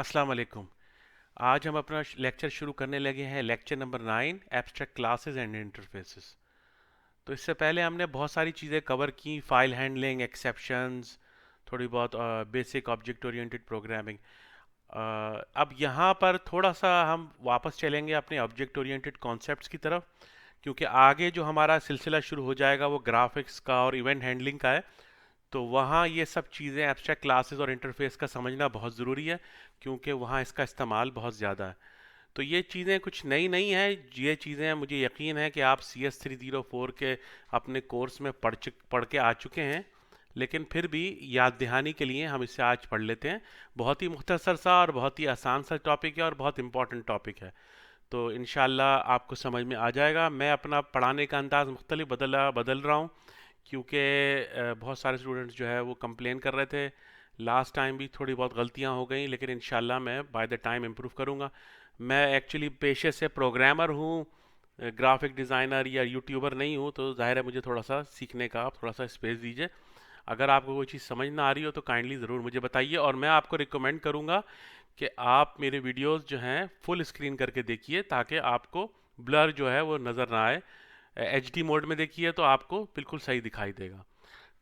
अस्सलाम वालेकुम। आज हम अपना लेक्चर शुरू करने लगे हैं, lecture number 9, abstract classes and interfaces. तो इससे पहले हमने बहुत सारी चीज़ें कवर की, फाइल हैंडलिंग, एक्सेप्शंस, थोड़ी बहुत बेसिक ऑब्जेक्ट ओरिएंटेड प्रोग्रामिंग। अब यहाँ पर थोड़ा सा हम वापस चलेंगे अपने ऑब्जेक्ट ओरिएंटेड कॉन्सेप्ट्स की तरफ, क्योंकि आगे जो हमारा सिलसिला शुरू हो जाएगा वो ग्राफिक्स का और इवेंट हैंडलिंग का है। तो वहाँ ये सब चीज़ें एब्स्ट्रैक्ट क्लासेस और इंटरफेस का समझना बहुत ज़रूरी है, क्योंकि वहाँ इसका इस्तेमाल बहुत ज़्यादा है। तो ये चीज़ें कुछ नई नहीं हैं, ये चीज़ें मुझे यकीन है कि आप CS304 के अपने कोर्स में पढ़ के आ चुके हैं, लेकिन फिर भी याद दहानी के लिए हम इसे आज पढ़ लेते हैं। बहुत ही मुख्तसर सा और बहुत ही आसान सा टॉपिक है और बहुत इंपॉर्टेंट टॉपिक है। तो इंशाल्लाह आपको समझ में आ जाएगा। मैं अपना पढ़ाने का अंदाज़ मुख्तलिफ बदल रहा हूँ, क्योंकि बहुत सारे स्टूडेंट्स जो है वो कंप्लेन कर रहे थे। लास्ट टाइम भी थोड़ी बहुत गलतियां हो गई, लेकिन इंशाल्लाह मैं बाय द टाइम इम्प्रूव करूँगा। मैं एक्चुअली पेशे से प्रोग्रामर हूँ, ग्राफिक डिज़ाइनर या यूट्यूबर नहीं हूँ, तो ज़ाहिर है मुझे थोड़ा सा सीखने का आप थोड़ा सा स्पेस दीजिए। अगर आपको कोई चीज़ समझ ना आ रही हो तो काइंडली ज़रूर मुझे बताइए, और मैं आपको रिकमेंड करूँगा कि आप मेरे वीडियोस जो हैं फुल स्क्रीन करके देखिए, ताकि आपको ब्लर जो है वो नज़र ना आए। HD मोड में देखिए तो आपको बिल्कुल सही दिखाई देगा।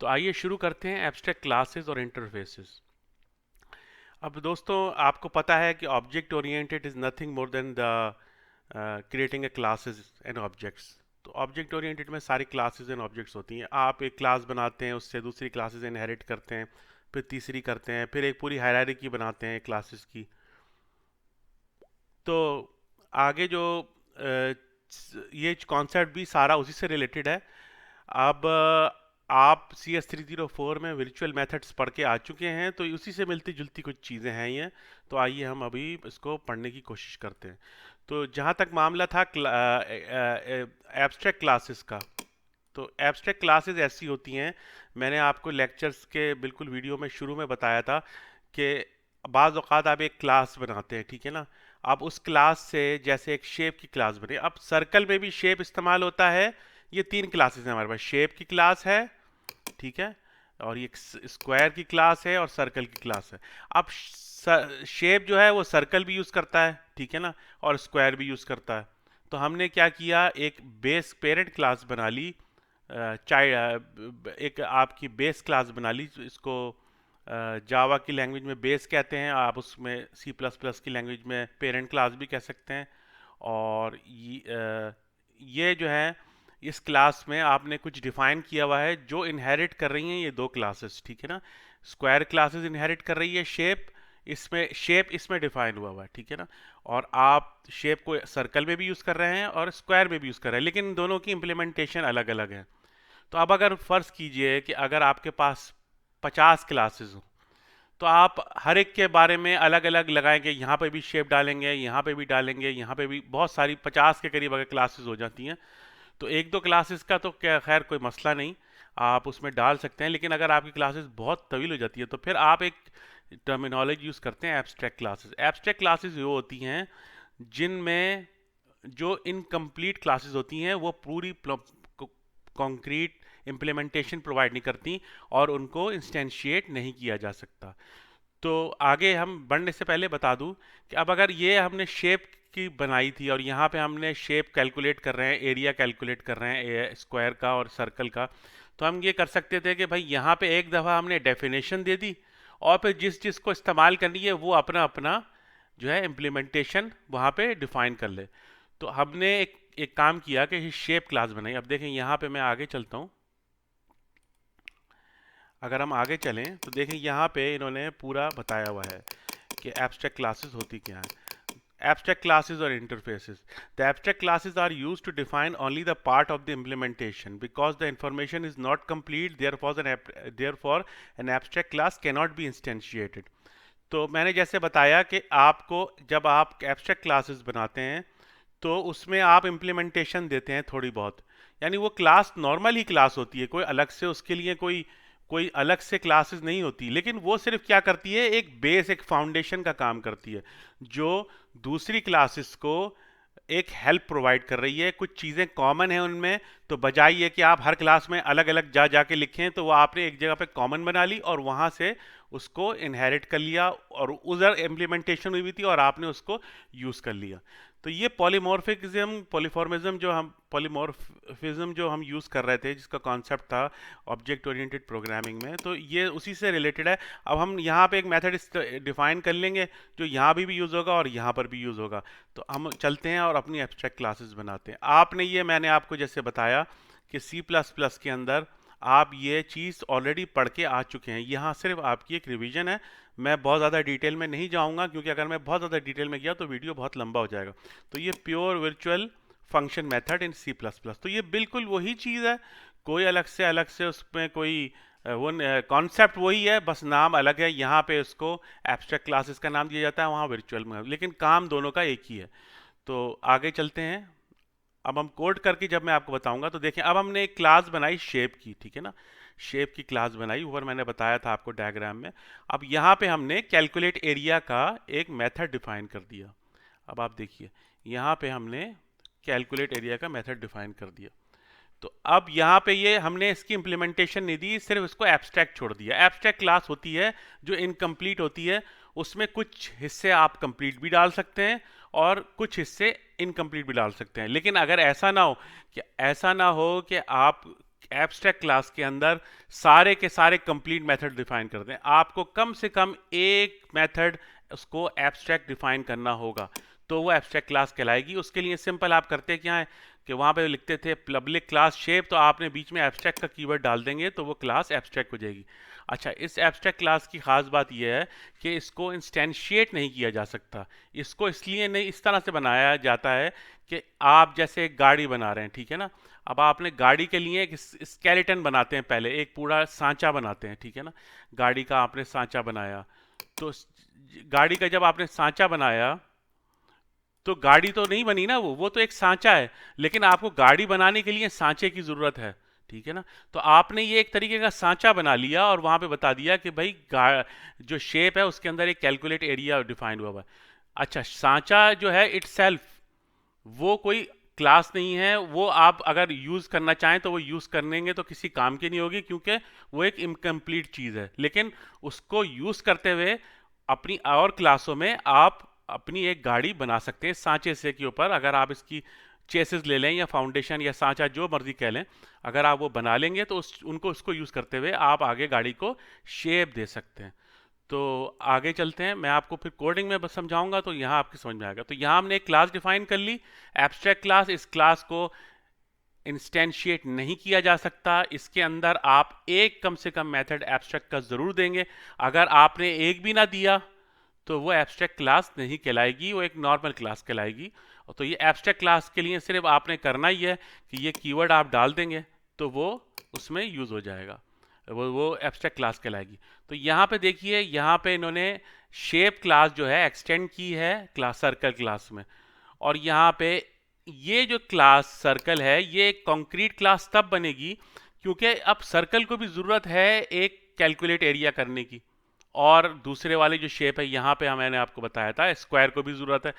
तो आइए शुरू करते हैं एब्स्ट्रैक्ट क्लासेस और इंटरफेसेस। अब दोस्तों, आपको पता है कि object oriented is nothing more than the creating A classes and objects. तो ऑब्जेक्ट ओरिएंटेड में सारी क्लासेस एंड ऑब्जेक्ट्स होती हैं। आप एक क्लास बनाते हैं, उससे दूसरी क्लासेस इनहेरिट करते हैं, फिर तीसरी करते हैं, फिर एक पूरी हायरार्की बनाते हैं क्लासेस की। तो आगे जो ये कॉन्सेप्ट भी सारा उसी से रिलेटेड है। अब आप CS304 में वर्चुअल मेथड्स पढ़ के आ चुके हैं, तो उसी से मिलती जुलती कुछ चीज़ें हैं ये। तो आइए हम अभी इसको पढ़ने की कोशिश करते हैं। तो जहाँ तक मामला था एब्स्ट्रैक्ट क्लासेस का, तो एब्स्ट्रैक्ट क्लासेस ऐसी होती हैं, मैंने आपको लेक्चर्स के बिल्कुल वीडियो में शुरू में बताया था कि बाज़ औक़ात आप एक क्लास बनाते हैं, ठीक है ना। आप उस क्लास से जैसे एक शेप की क्लास बने, अब सर्कल में भी शेप इस्तेमाल होता है। ये तीन क्लासेस हैं हमारे पास, शेप की क्लास है, ठीक है, और ये स्क्वायर की क्लास है और सर्कल की क्लास है। अब शेप जो है वो सर्कल भी यूज़ करता है, ठीक है ना, और स्क्वायर भी यूज़ करता है। तो हमने क्या किया, एक बेस पेरेंट क्लास बना ली, एक आपकी बेस क्लास बना ली। इसको जावा की लैंग्वेज में बेस कहते हैं, आप उसमें C++ की लैंग्वेज में पेरेंट क्लास भी कह सकते हैं। और ये जो है, इस क्लास में आपने कुछ डिफाइन किया हुआ है जो इनहेरिट कर रही हैं ये दो क्लासेस, ठीक है ना। स्क्वायर क्लासेस इनहेरिट कर रही है शेप इसमें डिफाइन हुआ है, ठीक है ना। और आप शेप को सर्कल में भी यूज़ कर रहे हैं और स्क्वायर में भी यूज़ कर रहे हैं, लेकिन दोनों की इम्प्लीमेंटेशन अलग अलग है। तो अब अगर फ़र्ज़ कीजिए कि अगर आपके पास 50 क्लासेस हो, तो आप हर एक के बारे में अलग अलग लगाएंगे, यहाँ पे भी शेप डालेंगे, यहाँ पे भी डालेंगे, यहाँ पे भी, बहुत सारी 50 के करीब अगर क्लासेस हो जाती हैं, तो एक दो क्लासेस का तो क्या, खैर कोई मसला नहीं, आप उसमें डाल सकते हैं। लेकिन अगर आपकी क्लासेस बहुत तवील हो जाती है, तो फिर आप एक टर्मिनोलॉजी यूज़ करते हैं, एब्स्ट्रैक्ट क्लासेस। एब्स्ट्रैक्ट क्लासेस वो होती हैं जिनमें जो इनकम्प्लीट क्लासेस होती हैं वो पूरी कॉन्क्रीट इम्प्लीमेंटेशन प्रोवाइड नहीं करती और उनको इंस्टेंशिएट नहीं किया जा सकता। तो आगे हम बढ़ने से पहले बता दूं कि अब अगर ये हमने शेप की बनाई थी और यहाँ पे हमने शेप कैलकुलेट कर रहे हैं, एरिया कैलकुलेट कर रहे हैं स्क्वायर का और सर्कल का, तो हम ये कर सकते थे कि भाई यहाँ पे एक दफ़ा हमने डेफिनेशन दे दी, और फिर जिस जिसको इस्तेमाल करनी है वो अपना अपना जो है इम्प्लीमेंटेशन वहाँ पे डिफाइन कर ले। तो हमने एक काम किया कि शेप क्लास बनाई। अब देखें, यहाँ पे मैं आगे चलता हूँ। अगर हम आगे चलें तो देखें, यहाँ पे इन्होंने पूरा बताया हुआ है कि एब्स्ट्रैक्ट क्लासेस होती क्या हैं। Abstract classes or interfaces. The abstract classes are used to define only the part of the implementation because the information is not complete. Therefore, an abstract class cannot be instantiated. तो मैंने जैसे बताया कि आपको जब आप abstract classes बनाते हैं तो उसमें आप implementation देते हैं थोड़ी बहुत, यानी वो क्लास नॉर्मल ही क्लास होती है, कोई अलग से उसके लिए कोई कोई अलग से क्लासेस नहीं होती, लेकिन वो सिर्फ क्या करती है, एक बेस, एक फाउंडेशन का काम करती है, जो दूसरी क्लासेस को एक हेल्प प्रोवाइड कर रही है, कुछ चीज़ें कॉमन हैं उनमें। तो बजाय ये कि आप हर क्लास में अलग अलग जा जाके लिखें, तो वो आपने एक जगह पे कॉमन बना ली और वहाँ से उसको इनहेरिट कर लिया और उधर इम्प्लीमेंटेशन हुई थी और आपने उसको यूज़ कर लिया। तो ये पॉलीमॉर्फिज्म जो हम यूज़ कर रहे थे, जिसका कॉन्सेप्ट था ऑब्जेक्ट ओरिएंटेड प्रोग्रामिंग में, तो ये उसी से रिलेटेड है। अब हम यहाँ पे एक मेथड डिफाइन कर लेंगे जो यहाँ भी यूज़ होगा और यहाँ पर भी यूज़ होगा। तो हम चलते हैं और अपनी एब्स्ट्रैक्ट क्लासेस बनाते हैं। मैंने आपको जैसे बताया कि सी प्लस प्लस के अंदर आप ये चीज़ ऑलरेडी पढ़ के आ चुके हैं। यहाँ सिर्फ आपकी एक रिवीजन है। मैं बहुत ज़्यादा डिटेल में नहीं जाऊँगा, क्योंकि अगर मैं बहुत ज़्यादा डिटेल में गया तो वीडियो बहुत लंबा हो जाएगा। तो ये pure virtual function method in C plus plus, तो ये बिल्कुल वही चीज़ है। कोई अलग से उसमें कोई वो कॉन्सेप्ट वही है, बस नाम अलग है। यहाँ पे उसको एब्स्ट्रैक्ट क्लासेस का नाम दिया जाता है, वहाँ वर्चुअल में, लेकिन काम दोनों का एक ही है। तो आगे चलते हैं। अब हम कोड करके जब मैं आपको बताऊंगा, तो देखें, अब हमने एक क्लास बनाई शेप की, ठीक है ना। शेप की क्लास बनाई, ऊपर मैंने बताया था आपको डायग्राम में। अब यहाँ पे हमने कैलकुलेट एरिया का एक मेथड डिफाइन कर दिया। अब आप देखिए, यहाँ पे हमने कैलकुलेट एरिया का मेथड डिफाइन कर दिया। तो अब यहाँ पे ये हमने इसकी इंप्लीमेंटेशन नहीं दी, सिर्फ इसको एब्स्ट्रैक्ट छोड़ दिया। एब्स्ट्रैक्ट क्लास होती है जो इनकम्प्लीट होती है, उसमें कुछ हिस्से आप कंप्लीट भी डाल सकते हैं और कुछ हिस्से इनकम्प्लीट भी डाल सकते हैं। लेकिन अगर ऐसा ना हो कि आप एब्स्ट्रैक्ट क्लास के अंदर सारे के सारे कंप्लीट मेथड डिफाइन कर दें, आपको कम से कम एक मेथड उसको एब्स्ट्रैक्ट डिफाइन करना होगा, तो वो एब्स्ट्रैक्ट क्लास कहलाएगी। उसके लिए सिंपल आप करते क्या है कि वहाँ पे लिखते थे पब्लिक क्लास शेप, तो आपने बीच में एब्स्ट्रैक्ट का कीवर्ड डाल देंगे तो वो क्लास एब्स्ट्रैक्ट हो जाएगी। अच्छा, इस एब्स्ट्रैक्ट क्लास की खास बात यह है कि इसको इंस्टेंशिएट नहीं किया जा सकता। इसको इसलिए नहीं इस तरह से बनाया जाता है कि आप जैसे एक गाड़ी बना रहे हैं, ठीक है ना। अब आपने गाड़ी के लिए एक स्केलेटन बनाते हैं, पहले एक पूरा सांचा बनाते हैं, ठीक है ना। गाड़ी का आपने सांचा बनाया, तो गाड़ी का जब आपने सांचा बनाया तो गाड़ी तो नहीं बनी ना, वो तो एक सांचा है। लेकिन आपको गाड़ी बनाने के लिए सांचे की जरूरत है, ठीक है ना। तो आपने ये एक तरीके का सांचा बना लिया और वहां पे बता दिया कि भाई जो शेप है उसके अंदर एक कैलकुलेट एरिया डिफाइंड हुआ है। अच्छा, सांचा जो है इटसेल्फ वो कोई क्लास नहीं है, वो आप अगर यूज करना चाहें तो वो यूज करेंगे तो किसी काम की नहीं होगी, क्योंकि वो एक इनकम्प्लीट चीज है। लेकिन उसको यूज करते हुए अपनी और क्लासों में आप अपनी एक गाड़ी बना सकते हैं सांचे से के ऊपर। अगर आप इसकी चेसिस ले लें या फाउंडेशन या सांचा जो मर्जी कह लें, अगर आप वो बना लेंगे तो उसको यूज़ करते हुए आप आगे गाड़ी को शेप दे सकते हैं। तो आगे चलते हैं, मैं आपको फिर कोडिंग में बस समझाऊंगा, तो यहाँ आपकी समझ में आएगा। तो यहाँ हमने एक क्लास डिफाइन कर ली, एब्स्ट्रैक्ट क्लास। इस क्लास को इंस्टेंशिएट नहीं किया जा सकता, इसके अंदर आप एक कम से कम मेथड एब्स्ट्रैक्ट का ज़रूर देंगे। अगर आपने एक भी ना दिया तो वो एब्स्ट्रैक्ट क्लास नहीं कहलाएगी, वो एक नॉर्मल क्लास कहलाएगी। तो ये एब्स्ट्रैक्ट क्लास के लिए सिर्फ आपने करना ही है कि ये कीवर्ड आप डाल देंगे तो वो उसमें यूज़ हो जाएगा, वो एब्स्ट्रैक्ट क्लास कहलाएगी। तो यहाँ पे देखिए, यहाँ पे इन्होंने शेप क्लास जो है एक्सटेंड की है क्लास सर्कल क्लास में। और यहाँ पे ये जो क्लास सर्कल है ये एक कॉन्क्रीट क्लास तब बनेगी क्योंकि अब सर्कल को भी ज़रूरत है एक कैलकुलेट एरिया करने की, और दूसरे वाले जो शेप है यहाँ पे मैंने आपको बताया था स्क्वायर को भी ज़रूरत है।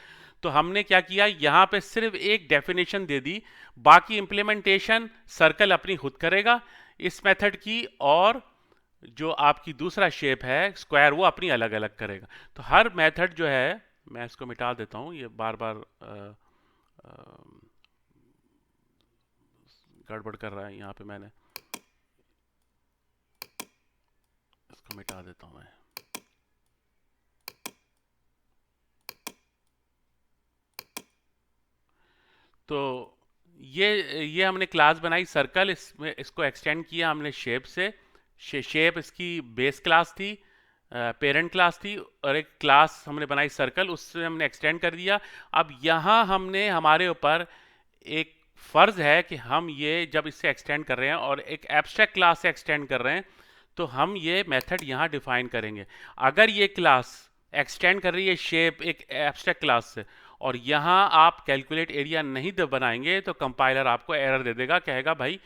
तो हमने क्या किया, यहाँ पे सिर्फ एक डेफिनेशन दे दी, बाकी इम्प्लीमेंटेशन सर्कल अपनी खुद करेगा इस मेथड की, और जो आपकी दूसरा शेप है स्क्वायर वो अपनी अलग अलग करेगा। तो हर मेथड जो है, मैं इसको मिटा देता हूँ, ये बार बार गड़बड़ कर रहा है। यहाँ पे मैंने इसको मिटा देता हूँ मैं। तो ये हमने क्लास बनाई सर्कल, इसमें इसको एक्सटेंड किया हमने शेप से। शेप इसकी बेस क्लास थी, पेरेंट क्लास थी, और एक क्लास हमने बनाई सर्कल, उससे हमने एक्सटेंड कर दिया। अब यहाँ हमने हमारे ऊपर एक फ़र्ज़ है कि हम ये जब इससे एक्सटेंड कर रहे हैं और एक एब्स्ट्रैक्ट क्लास से एक्सटेंड कर रहे हैं, तो हम ये मेथड यहाँ डिफाइन करेंगे। अगर ये क्लास एक्सटेंड कर रही है शेप एक एब्स्ट्रैक्ट क्लास से और यहाँ आप कैलकुलेट एरिया नहीं बनाएंगे, तो कंपाइलर आपको एरर दे देगा, कहेगा भाई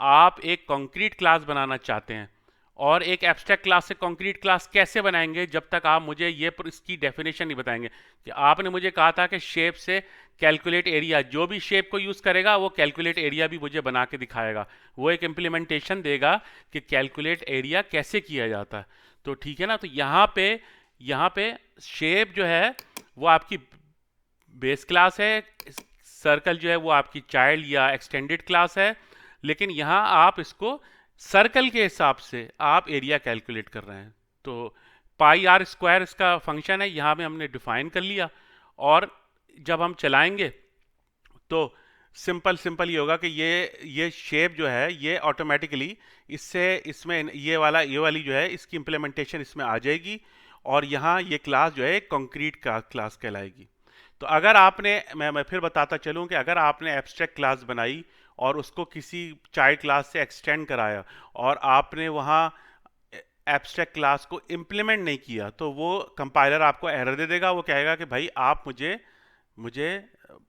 आप एक कॉन्क्रीट क्लास बनाना चाहते हैं और एक एब्स्ट्रैक्ट क्लास से कॉन्क्रीट क्लास कैसे बनाएंगे जब तक आप मुझे ये इसकी डेफिनेशन नहीं बताएंगे। कि आपने मुझे कहा था कि शेप से कैलकुलेट एरिया, जो भी शेप को यूज़ करेगा वो कैलकुलेट एरिया भी मुझे बना के दिखाएगा, वो एक इम्प्लीमेंटेशन देगा कि कैलकुलेट एरिया कैसे किया जाता है। तो ठीक है ना, तो यहाँ पे शेप जो है वो आपकी बेस क्लास है, सर्कल जो है वो आपकी चाइल्ड या एक्सटेंडेड क्लास है, लेकिन यहाँ आप इसको सर्कल के हिसाब से आप एरिया कैलकुलेट कर रहे हैं। तो पाई आर स्क्वायर इसका फंक्शन है, यहाँ में हमने डिफाइन कर लिया। और जब हम चलाएंगे तो सिंपल सिंपल ये होगा कि ये शेप जो है ये ऑटोमेटिकली इससे इसमें ये वाली जो है इसकी इम्प्लीमेंटेशन इसमें आ जाएगी, और यहाँ ये क्लास जो है कंक्रीट का क्लास कहलाएगी। तो अगर आपने मैं फिर बताता चलूँ कि अगर आपने एब्स्ट्रैक्ट क्लास बनाई और उसको किसी चाइल्ड क्लास से एक्सटेंड कराया और आपने वहाँ एब्स्ट्रैक्ट क्लास को इम्प्लीमेंट नहीं किया, तो वो कंपाइलर आपको एरर दे देगा। वो कहेगा कि भाई आप मुझे मुझे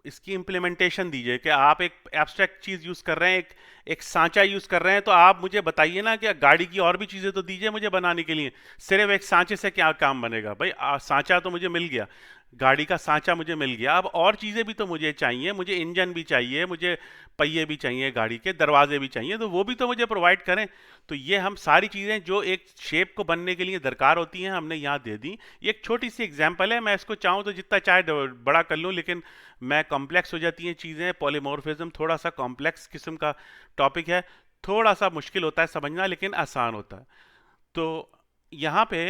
इसकी इम्प्लीमेंटेशन दीजिए, कि आप एक एब्स्ट्रैक्ट चीज़ यूज़ कर रहे हैं, एक सांचा यूज़ कर रहे हैं, तो आप मुझे बताइए ना कि गाड़ी की और भी चीज़ें तो दीजिए मुझे बनाने के लिए। सिर्फ एक सांचे से क्या काम बनेगा भाई? सांचा तो मुझे मिल गया, गाड़ी का सांचा मुझे मिल गया, अब और चीज़ें भी तो मुझे चाहिए, मुझे इंजन भी चाहिए, मुझे पहिए भी चाहिए, गाड़ी के दरवाजे भी चाहिए, तो वो भी तो मुझे प्रोवाइड करें। तो ये हम सारी चीज़ें जो एक शेप को बनने के लिए दरकार होती हैं हमने यहाँ दे दी। ये एक छोटी सी एग्जांपल है, मैं इसको चाहूँ तो जितना चाहे बड़ा कर लूँ, लेकिन मैं कॉम्प्लेक्स हो जाती हैं चीज़ें। पॉलीमॉर्फिज्म थोड़ा सा कॉम्प्लेक्स किस्म का टॉपिक है, थोड़ा सा मुश्किल होता है समझना, लेकिन आसान होता है। तो यहाँ पे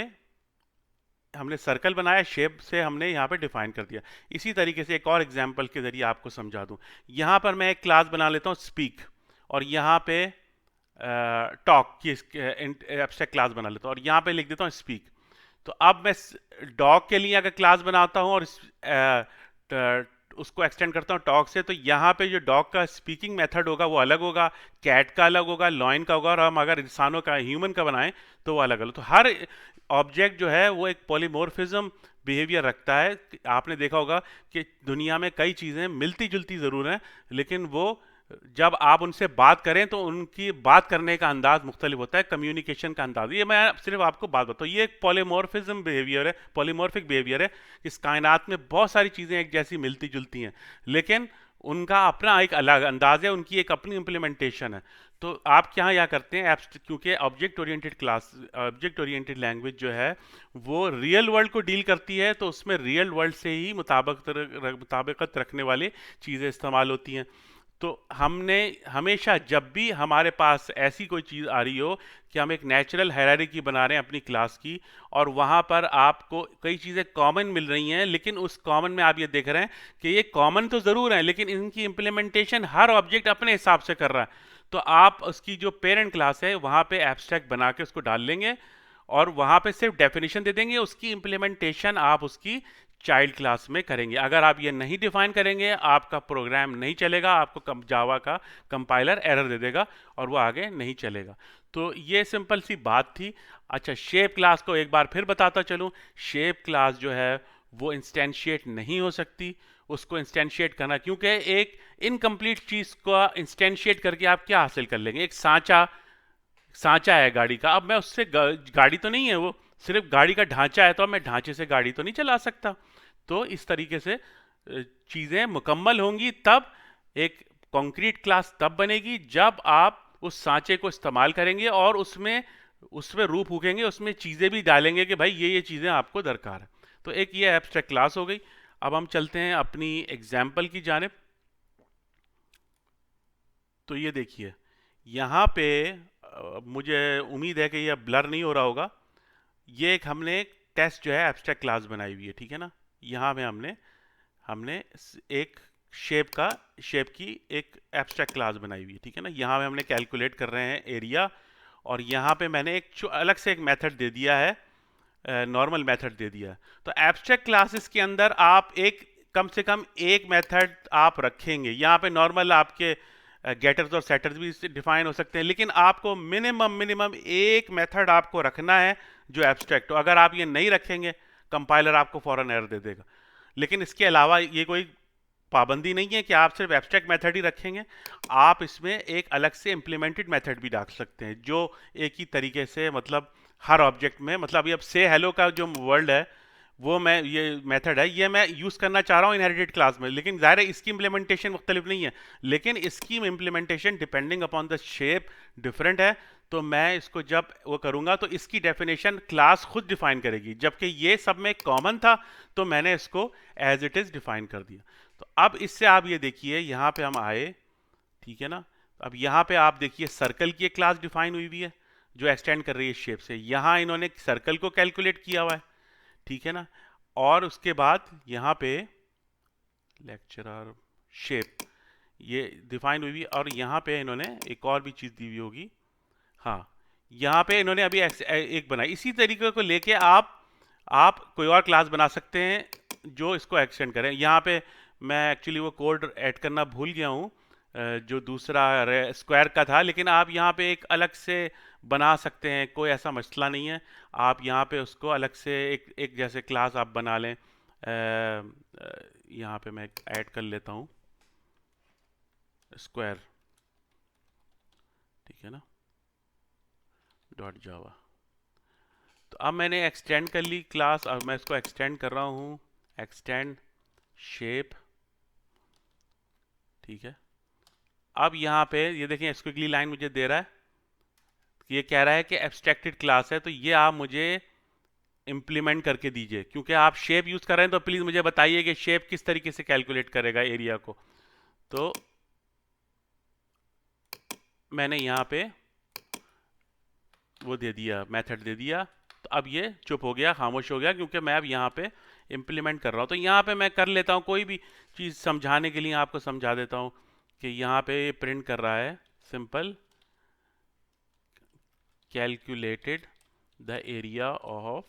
हमने सर्कल बनाया, शेप से हमने यहाँ पे डिफाइन कर दिया। इसी तरीके से एक और एग्जांपल के जरिए आपको समझा दूँ। यहाँ पर मैं एक क्लास बना लेता हूँ स्पीक, और यहाँ पे टॉक की एब्स्ट्रैक्ट क्लास बना लेता हूँ, और यहाँ पे लिख देता हूँ स्पीक। तो अब मैं डॉग के लिए अगर क्लास बनाता हूँ और उसको एक्सटेंड करता हूँ टॉक से, तो यहाँ पे जो डॉग का स्पीकिंग मेथड होगा वो अलग होगा, कैट का अलग होगा, लॉयन का होगा, और हम अगर इंसानों का, ह्यूमन का बनाएं तो वो अलग अलग। तो हर ऑब्जेक्ट जो है वो एक पॉलीमॉर्फिज्म बिहेवियर रखता है। आपने देखा होगा कि दुनिया में कई चीज़ें मिलती जुलती ज़रूर हैं, लेकिन वो जब आप उनसे बात करें तो उनकी बात करने का अंदाज मुख्तलिफ होता है, कम्युनिकेशन का अंदाज। ये मैं सिर्फ आपको बात बताऊँ, ये एक पॉलीमॉर्फिज्म बिहेवियर है, पॉलीमॉर्फिक बिहेवियर है। इस कायनात में बहुत सारी चीज़ें एक जैसी मिलती जुलती हैं, लेकिन उनका अपना एक अलग अंदाज है, उनकी एक अपनी इम्प्लीमेंटेशन है। तो आप क्या यहाँ करते हैं क्योंकि object oriented class, object oriented language जो है वो रियल वर्ल्ड को डील करती है, तो उसमें रियल वर्ल्ड से ही मुताबिकत रखने वाली चीज़ें इस्तेमाल होती हैं। तो हमने हमेशा जब भी हमारे पास ऐसी कोई चीज़ आ रही हो कि हम एक नेचुरल हायरार्की बना रहे हैं अपनी क्लास की, और वहाँ पर आपको कई चीज़ें कॉमन मिल रही हैं, लेकिन उस कॉमन में आप ये देख रहे हैं कि ये कॉमन तो ज़रूर है, लेकिन इनकी इम्प्लीमेंटेशन हर ऑब्जेक्ट अपने हिसाब से कर रहा है। तो आप उसकी जो पेरेंट क्लास है वहाँ पे एब्स्ट्रैक्ट बना के उसको डाल लेंगे, और वहाँ पे सिर्फ डेफिनेशन दे देंगे, उसकी इम्प्लीमेंटेशन आप उसकी चाइल्ड क्लास में करेंगे। अगर आप ये नहीं डिफाइन करेंगे आपका प्रोग्राम नहीं चलेगा, आपको जावा का कंपाइलर एरर दे देगा और वो आगे नहीं चलेगा। तो ये सिंपल सी बात थी। अच्छा, शेप क्लास को एक बार फिर बताता चलूँ। शेप क्लास जो है वो इंस्टेंशिएट नहीं हो सकती, उसको इंस्टेंशिएट करना, क्योंकि एक इनकम्प्लीट चीज़ को इंस्टेंशिएट करके आप क्या हासिल कर लेंगे? एक सांचा है गाड़ी का, अब मैं उससे गाड़ी तो नहीं है, वो सिर्फ गाड़ी का ढांचा है, तो अब मैं ढांचे से गाड़ी तो नहीं चला सकता। तो इस तरीके से चीज़ें मुकम्मल होंगी तब, एक कंक्रीट क्लास तब बनेगी जब आप उस सांचे को इस्तेमाल करेंगे और उसमें रूह फूकेंगे, उसमें चीज़ें भी डालेंगे कि भाई ये चीज़ें आपको दरकार है। तो एक ये एब्स्ट्रैक्ट क्लास हो गई। अब हम चलते हैं अपनी एग्जाम्पल की जानिब। तो ये देखिए यहाँ पे मुझे उम्मीद है कि यह ब्लर नहीं हो रहा होगा। ये एक हमने टेस्ट जो है एब्स्ट्रैक्ट क्लास बनाई हुई है, ठीक है ना। यहाँ में हमने हमने एक शेप की एक एब्स्ट्रैक्ट क्लास बनाई हुई है, ठीक है ना। यहाँ में हमने कैलकुलेट कर रहे हैं एरिया, और यहाँ पे मैंने एक अलग से एक मेथड दे दिया है, नॉर्मल मेथड दे दिया है। तो एब्स्ट्रैक्ट क्लासेस के अंदर आप एक कम से कम एक मेथड आप रखेंगे। यहाँ पे नॉर्मल आपके गेटर्स और सेटर्स भी डिफाइन हो सकते हैं, लेकिन आपको मिनिमम एक मेथड आपको रखना है जो एब्स्ट्रैक्ट हो। अगर आप ये नहीं रखेंगे कंपाइलर आपको फौरन एरर दे देगा। लेकिन इसके अलावा ये कोई पाबंदी नहीं है कि आप सिर्फ एब्स्ट्रैक्ट मेथड ही रखेंगे, आप इसमें एक अलग से इम्प्लीमेंटेड मेथड भी डाल सकते हैं जो एक ही तरीके से मतलब हर ऑब्जेक्ट में, मतलब ये अब से हेलो का जो वर्ड है वो मैं ये मेथड है ये मैं यूज़ करना चाह रहा हूँ इनहेरिटेड क्लास में, लेकिन ज़ाहिर है इसकी इम्प्लीमेंटेशन मुख्तलिफ नहीं है, लेकिन इसकी implementation depending upon the shape different है। तो मैं इसको जब वो करूँगा तो इसकी डेफिनेशन क्लास खुद डिफाइन करेगी, जबकि ये सब में कॉमन था तो मैंने इसको एज इट इज़ डिफाइन कर दिया। तो अब इससे आप ये देखिए यहाँ पे हम आए, ठीक है ना। अब यहाँ पे आप देखिए सर्कल की एक क्लास डिफाइन हुई हुई है जो एक्सटेंड कर रही है शेप से, यहाँ इन्होंने सर्कल को कैलकुलेट किया हुआ है, ठीक है ना। और उसके बाद यहाँ पे लेक्चरर शेप ये डिफाइन हुई हुई, और यहाँ पे इन्होंने एक और भी चीज़ दी हुई होगी, हाँ यहाँ पे इन्होंने अभी एक बनाई। इसी तरीके को लेके आप कोई और क्लास बना सकते हैं जो इसको एक्सटेंड करें। यहाँ पे मैं एक्चुअली वो कोड ऐड करना भूल गया हूँ जो दूसरा स्क्वायर का था, लेकिन आप यहाँ पे एक अलग से बना सकते हैं, कोई ऐसा मसला नहीं है। आप यहाँ पे उसको अलग से एक जैसे क्लास आप बना लें। यहाँ पे मैं ऐड कर लेता हूँ स्क्वायर, ठीक है ना, डॉट जावा। तो अब मैंने एक्सटेंड कर ली क्लास, अब मैं इसको एक्सटेंड कर रहा हूँ, एक्सटेंड शेप, ठीक है। अब यहाँ पे ये देखें स्क्विगली लाइन मुझे दे रहा है, ये कह रहा है कि एब्स्ट्रैक्टेड क्लास है, तो ये आप मुझे इम्प्लीमेंट करके दीजिए, क्योंकि आप शेप यूज़ कर रहे हैं तो प्लीज़ मुझे बताइए कि शेप किस तरीके से कैलकुलेट करेगा एरिया को। तो मैंने यहाँ पे वो दे दिया, मेथड दे दिया, तो अब ये चुप हो गया, खामोश हो गया, क्योंकि मैं अब यहाँ पे इम्प्लीमेंट कर रहा हूँ। तो यहाँ पे मैं कर लेता हूँ, कोई भी चीज़ समझाने के लिए आपको समझा देता हूँ कि यहाँ पे ये प्रिंट कर रहा है simple calculated the area of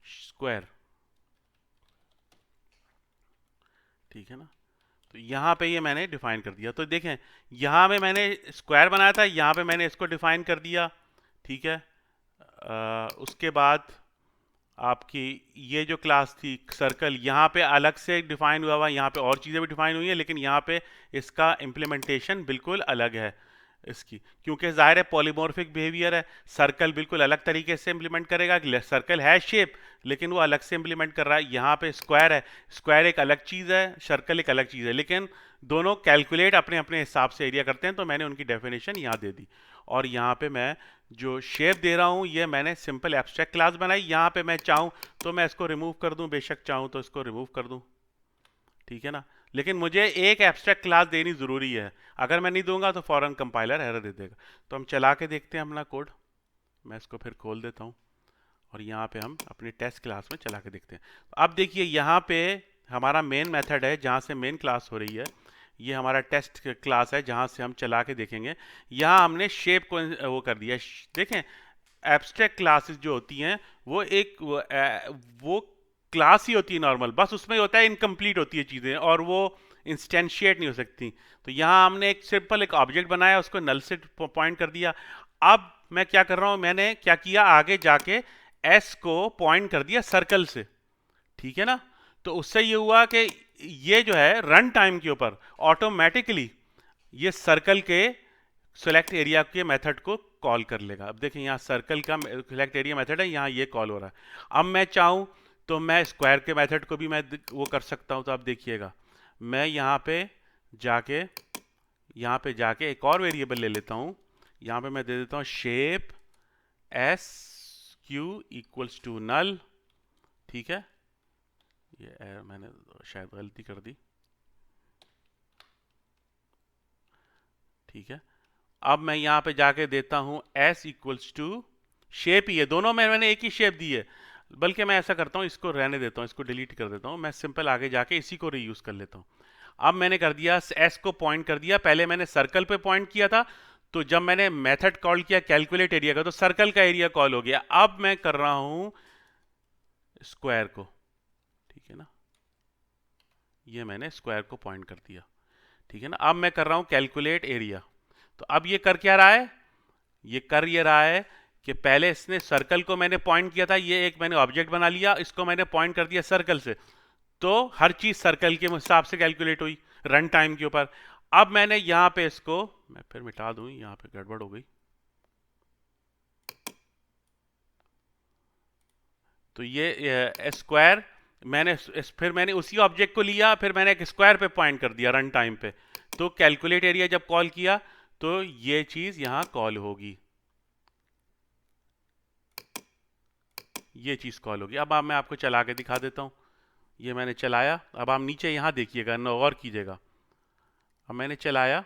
square, ठीक है ना। तो यहाँ पे ये मैंने डिफाइन कर दिया, तो देखें यहाँ में मैंने स्क्वायर बनाया था, यहाँ पे मैंने इसको डिफाइन कर दिया, ठीक है। उसके बाद आपकी ये जो क्लास थी सर्कल, यहाँ पे अलग से डिफाइन हुआ हुआ, यहाँ पे और चीज़ें भी डिफाइन हुई हैं, लेकिन यहाँ पे इसका इम्प्लीमेंटेशन बिल्कुल अलग है इसकी, क्योंकि ज़ाहिर है पॉलीमॉर्फिक बिहेवियर है। सर्कल बिल्कुल अलग तरीके से इम्प्लीमेंट करेगा, सर्कल है शेप लेकिन वो अलग से इम्प्लीमेंट कर रहा है। यहाँ पे स्क्वायर है, स्क्वायर एक अलग चीज़ है, सर्कल एक अलग चीज़ है, लेकिन दोनों कैलकुलेट अपने अपने हिसाब से एरिया करते हैं। तो मैंने उनकी डेफिनेशन यहाँ दे दी, और यहाँ पे मैं जो शेप दे रहा हूँ ये मैंने सिंपल एब्स्ट्रैक्ट क्लास बनाई। यहाँ पे मैं चाहूँ तो मैं इसको रिमूव कर दूँ, बेशक चाहूँ तो इसको रिमूव कर दूँ, ठीक है ना। लेकिन मुझे एक एब्स्ट्रैक्ट क्लास देनी ज़रूरी है, अगर मैं नहीं दूंगा तो फ़ौरन कंपाइलर एरर दे देगा। तो हम चला के देखते हैं अपना कोड, मैं इसको फिर खोल देता हूँ और यहाँ पे हम अपनी टेस्ट क्लास में चला के देखते हैं। अब देखिए यहाँ पे हमारा मेन मेथड है जहाँ से मेन क्लास हो रही है, ये हमारा टेस्ट क्लास है जहाँ से हम चला के देखेंगे। यहाँ हमने शेप को वो कर दिया। देखें एब्स्ट्रैक्ट क्लासेस जो होती हैं वो एक वो क्लास ही होती है नॉर्मल, बस उसमें होता है इनकम्प्लीट होती है चीज़ें और वो इंस्टेंशिएट नहीं हो सकती। तो यहाँ हमने एक सिंपल एक ऑब्जेक्ट बनाया, उसको नल से पॉइंट कर दिया। अब मैं क्या कर रहा हूँ, मैंने क्या किया, आगे जाके एस को पॉइंट कर दिया सर्कल से, ठीक है ना। तो उससे ये हुआ कि ये जो है रन टाइम के ऊपर ऑटोमेटिकली ये सर्कल के सेलेक्ट एरिया के मेथड को कॉल कर लेगा। अब देखें यहाँ सर्कल का सेलेक्ट एरिया मेथड है, यहाँ ये कॉल हो रहा है। अब मैं चाहूँ तो मैं स्क्वायर के मेथड को भी मैं वो कर सकता हूँ। तो आप देखिएगा मैं यहाँ पे जाके एक और वेरिएबल ले लेता हूँ। यहाँ पे मैं दे देता हूँ shape S Q equals to null, ठीक है। ये मैंने शायद गलती कर दी, ठीक है। अब मैं यहाँ पे जाके देता हूँ s इक्वल्स टू शेप ही है, दोनों में मैंने एक ही शेप दी है, बल्कि मैं ऐसा करता हूँ इसको रहने देता हूँ, इसको डिलीट कर देता हूँ, मैं सिंपल आगे जाके इसी को रीयूज कर लेता हूँ। अब मैंने कर दिया s को पॉइंट कर दिया, पहले मैंने सर्कल पे पॉइंट किया था, तो जब मैंने मेथड कॉल किया कैलकुलेट एरिया का तो सर्कल का एरिया कॉल हो गया। अब मैं कर रहा हूँ स्क्वायर को, ठीक है ना, ये मैंने स्क्वायर को पॉइंट कर दिया, ठीक है ना। अब मैं कर रहा हूँ कैलकुलेट एरिया, तो अब ये कर क्या रहा है, ये कर ये रहा है कि पहले इसने सर्कल को मैंने पॉइंट किया था, ये एक मैंने ऑब्जेक्ट बना लिया, इसको मैंने पॉइंट कर दिया सर्कल से, तो हर चीज सर्कल के हिसाब से कैलकुलेट हुई रन टाइम के ऊपर। अब मैंने यहां पे इसको मैं फिर मिटा दूं, यहां पे गड़बड़ हो गई। तो ये स्क्वायर फिर मैंने उसी ऑब्जेक्ट को लिया, फिर मैंने एक स्क्वायर पे पॉइंट कर दिया रन टाइम पे। तो कैलकुलेट एरिया जब कॉल किया तो ये चीज यहां कॉल होगी, ये चीज कॉल होगी। अब मैं आपको चला के दिखा देता हूं। ये मैंने चलाया, अब आप नीचे यहां देखिएगा, गौर कीजिएगा। अब मैंने चलाया,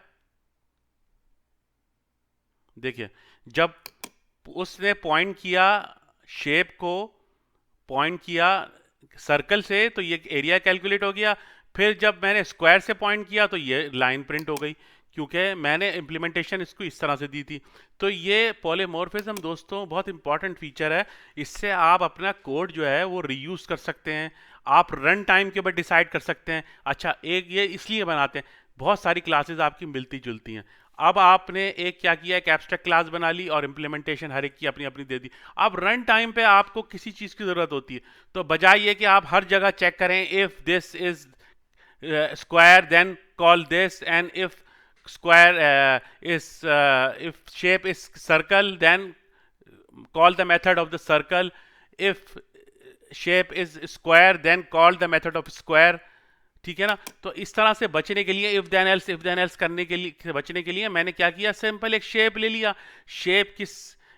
देखिए जब उसने पॉइंट किया शेप को, पॉइंट किया सर्कल से, तो ये एरिया कैलकुलेट हो गया। फिर जब मैंने स्क्वायर से पॉइंट किया तो ये लाइन प्रिंट हो गई, क्योंकि मैंने इम्प्लीमेंटेशन इसको इस तरह से दी थी। तो ये पॉलीमॉर्फिज्म दोस्तों बहुत इंपॉर्टेंट फीचर है। इससे आप अपना कोड जो है वो रीयूज कर सकते हैं, आप रन टाइम के ऊपर डिसाइड कर सकते हैं। अच्छा, एक ये इसलिए बनाते हैं, बहुत सारी क्लासेस आपकी मिलती जुलती हैं। अब आपने एक क्या किया, एक एब्स्ट्रैक्ट क्लास बना ली और इम्प्लीमेंटेशन हर एक की अपनी अपनी दे दी। अब रन टाइम पे आपको किसी चीज़ की ज़रूरत होती है, तो बजाय ये कि आप हर जगह चेक करें if this is square then call this, and if square is if shape is circle then call the method of the circle, if shape is square then call the method of square। ठीक है ना। तो इस तरह से बचने के लिए इफ देन एल्स करने के लिए बचने के लिए मैंने क्या किया, सिंपल एक शेप ले लिया। शेप किस,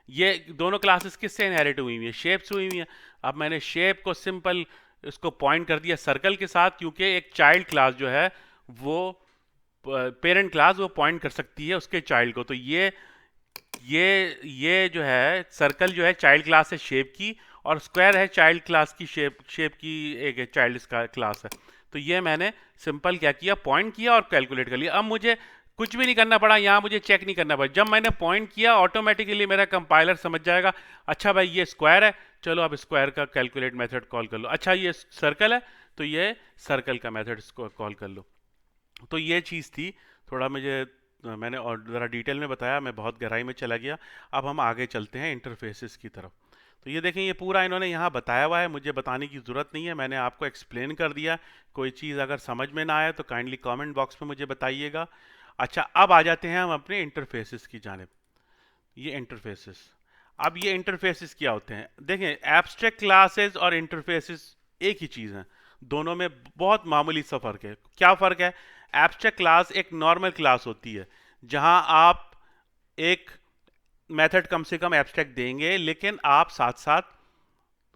ये दोनों क्लासेस किससे इनहेरिट हुई हुई है, शेप से हुई हुई है। अब मैंने शेप को सिंपल इसको पॉइंट कर दिया सर्कल के साथ, क्योंकि एक चाइल्ड क्लास जो है वो पेरेंट क्लास वो पॉइंट कर सकती है उसके चाइल्ड को। तो ये जो है सर्कल जो है चाइल्ड क्लास है शेप की, और स्क्वायर है चाइल्ड क्लास की, शेप की एक चाइल्ड क्लास है। तो ये मैंने सिंपल क्या किया, पॉइंट किया और कैलकुलेट कर लिया। अब मुझे कुछ भी नहीं करना पड़ा, यहाँ मुझे चेक नहीं करना पड़ा। जब मैंने पॉइंट किया ऑटोमेटिकली मेरा कंपाइलर समझ जाएगा, अच्छा भाई ये स्क्वायर है, चलो अब स्क्वायर का कैलकुलेट मेथड कॉल कर लो। अच्छा ये सर्कल है, तो ये सर्कल का मेथड कॉल कर लो। तो ये चीज़ थी, थोड़ा मैंने और ज़रा डिटेल में बताया, मैं बहुत गहराई में चला गया। अब हम आगे चलते हैं इंटरफेसेस की तरफ। तो ये देखें, ये पूरा इन्होंने यहाँ बताया हुआ है, मुझे बताने की ज़रूरत नहीं है, मैंने आपको एक्सप्लेन कर दिया। कोई चीज़ अगर समझ में ना आए तो काइंडली कमेंट बॉक्स में मुझे बताइएगा। अच्छा, अब आ जाते हैं हम अपने इंटरफेसेस की जानिब। ये इंटरफेसेस, अब ये इंटरफेसेस क्या होते हैं, देखें एब्स्ट्रैक्ट क्लासेस और इंटरफेसेस एक ही चीज़ है, दोनों में बहुत मामूली सा फ़र्क है। क्या फ़र्क है, एब्स्ट्रैक्ट क्लास एक नॉर्मल क्लास होती है जहां आप एक मेथड कम से कम एब्स्ट्रैक्ट देंगे, लेकिन आप साथ साथ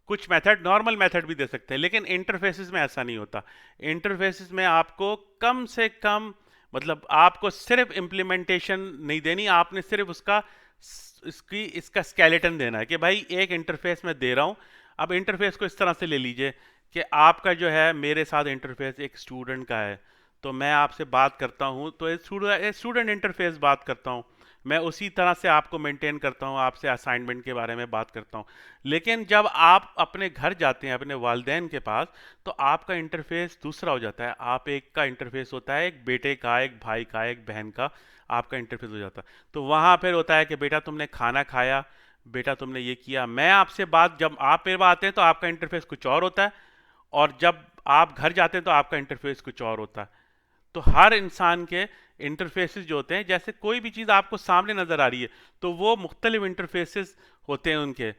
कुछ मेथड नॉर्मल मेथड भी दे सकते हैं। लेकिन इंटरफेसेस में ऐसा नहीं होता। इंटरफेसेस में आपको कम से कम, मतलब आपको सिर्फ इम्प्लीमेंटेशन नहीं देनी, आपने सिर्फ इसका स्केलेटन देना है कि भाई एक इंटरफेस में दे रहा हूं। अब इंटरफेस को इस तरह से ले लीजिए कि आपका जो है मेरे साथ इंटरफेस एक स्टूडेंट का है, तो मैं आपसे बात करता हूं तो स्टूडेंट इंटरफेस बात करता हूं, मैं उसी तरह से आपको मेंटेन करता हूं, आपसे असाइनमेंट के बारे में बात करता हूं। लेकिन जब आप अपने घर जाते हैं अपने वालिदैन के पास, तो आपका इंटरफेस दूसरा हो जाता है। आप एक का इंटरफेस होता है एक बेटे का, एक भाई का, एक बहन का, आपका इंटरफेस हो जाता है। तो वहाँ फिर होता है कि बेटा तुमने खाना खाया, बेटा तुमने ये किया, मैं आपसे बात, जब आप मेरे पास आते हैं तो आपका इंटरफेस कुछ और होता है, और जब आप घर जाते हैं तो आपका इंटरफेस कुछ और होता है। तो हर इंसान के इंटरफेसेस जो होते हैं, जैसे कोई भी चीज़ आपको सामने नज़र आ रही है तो वो मुख्तलिफ इंटरफेसेस होते हैं उनके,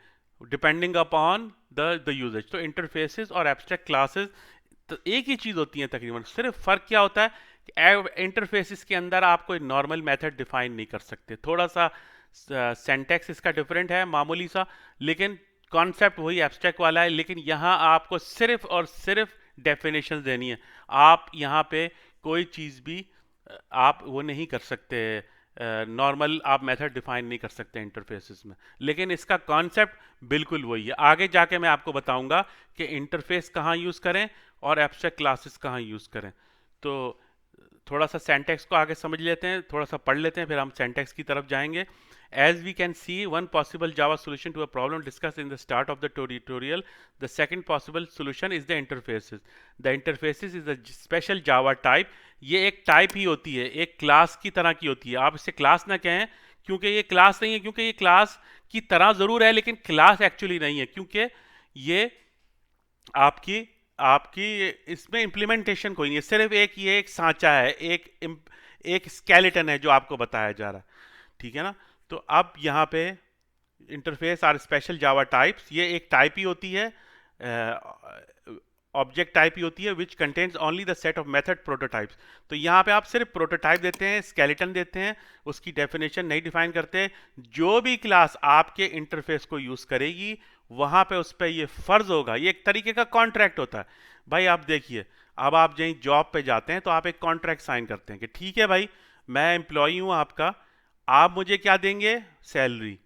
डिपेंडिंग अपॉन द यूजेज। तो इंटरफेसेस और एब्स्ट्रैक्ट क्लासेस तो एक ही चीज़ होती हैं तकरीबन, सिर्फ फ़र्क क्या होता है कि इंटरफेसेस के अंदर आप कोई नॉर्मल मेथड डिफाइन नहीं कर सकते, थोड़ा सा सेंटेक्स इसका डिफरेंट है मामूली सा, लेकिन कॉन्सेप्ट वही एब्स्ट्रैक्ट वाला है। लेकिन यहाँ आपको सिर्फ और सिर्फ डेफिनेशन देनी है, आप यहाँ पे कोई चीज़ भी आप वो नहीं कर सकते, नॉर्मल आप मेथड डिफाइन नहीं कर सकते इंटरफेसेस में। लेकिन इसका कॉन्सेप्ट बिल्कुल वही है। आगे जाके मैं आपको बताऊंगा कि इंटरफेस कहाँ यूज़ करें और एब्स्ट्रैक्ट क्लासेस कहाँ यूज़ करें। तो थोड़ा सा सेंटेक्स को आगे समझ लेते हैं, थोड़ा सा पढ़ लेते हैं, फिर हम सेंटेक्स की तरफ जाएंगे। As we can see, one possible Java solution to a problem discussed in the start of the tutorial, the second possible solution is the interfaces. The interfaces is a special Java type. ये एक type ही होती है, एक class की तरह की होती है। आप इसे क्लास ना कहें, क्योंकि ये क्लास नहीं है, क्योंकि ये क्लास की तरह ज़रूर है लेकिन क्लास एक्चुअली नहीं है, क्योंकि ये आपकी आपकी इसमें इम्प्लीमेंटेशन कोई नहीं है, सिर्फ एक ये एक सांचा है, एक स्केलेटन है जो आपको बताया जा रहा है, ठीक है ना। तो अब यहाँ पे interface are special Java types, ये एक टाइप ही होती है, ऑब्जेक्ट टाइप ही होती है, which contains only the set of method prototypes. तो यहाँ पे आप सिर्फ प्रोटोटाइप देते हैं, स्केलेटन देते हैं, उसकी डेफिनेशन नहीं डिफाइन करते। जो भी क्लास आपके इंटरफेस को यूज करेगी वहां पे उस पर ये फर्ज होगा, ये एक तरीके का कॉन्ट्रैक्ट होता है भाई। आप देखिए, अब आप जहीं जॉब पे जाते हैं तो आप एक कॉन्ट्रैक्ट साइन करते हैं कि ठीक है भाई, मैं एम्प्लॉई हूं आपका, आप मुझे क्या देंगे, सैलरी,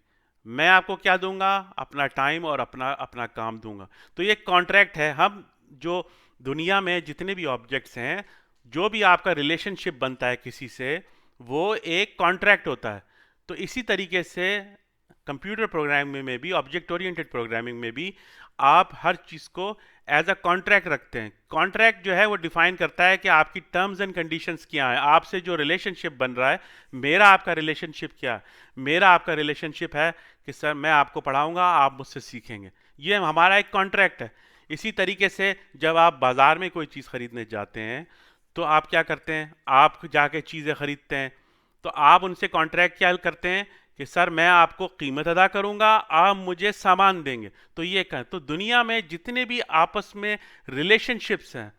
मैं आपको क्या दूंगा, अपना टाइम और अपना अपना काम दूंगा। तो ये कॉन्ट्रैक्ट है। हम जो दुनिया में जितने भी ऑब्जेक्ट्स हैं, जो भी आपका रिलेशनशिप बनता है किसी से, वो एक कॉन्ट्रैक्ट होता है। तो इसी तरीके से कंप्यूटर प्रोग्रामिंग में भी, ऑब्जेक्ट ओरिएंटेड प्रोग्रामिंग में भी आप हर चीज़ को एज अ कॉन्ट्रैक्ट रखते हैं। कॉन्ट्रैक्ट जो है वो डिफाइन करता है कि आपकी टर्म्स एंड कंडीशंस क्या है, आपसे जो रिलेशनशिप बन रहा है। मेरा आपका रिलेशनशिप क्या है, मेरा आपका रिलेशनशिप है कि सर मैं आपको पढ़ाऊंगा, आप मुझसे सीखेंगे, ये हमारा एक कॉन्ट्रैक्ट है। इसी तरीके से जब आप बाजार में कोई चीज़ खरीदने जाते हैं तो आप क्या करते हैं, आप जाके चीज़ें खरीदते हैं, तो आप उनसे कॉन्ट्रैक्ट क्या करते हैं कि सर मैं आपको कीमत अदा करूंगा, आप मुझे सामान देंगे। तो ये कहें तो दुनिया में जितने भी आपस में रिलेशनशिप्स हैं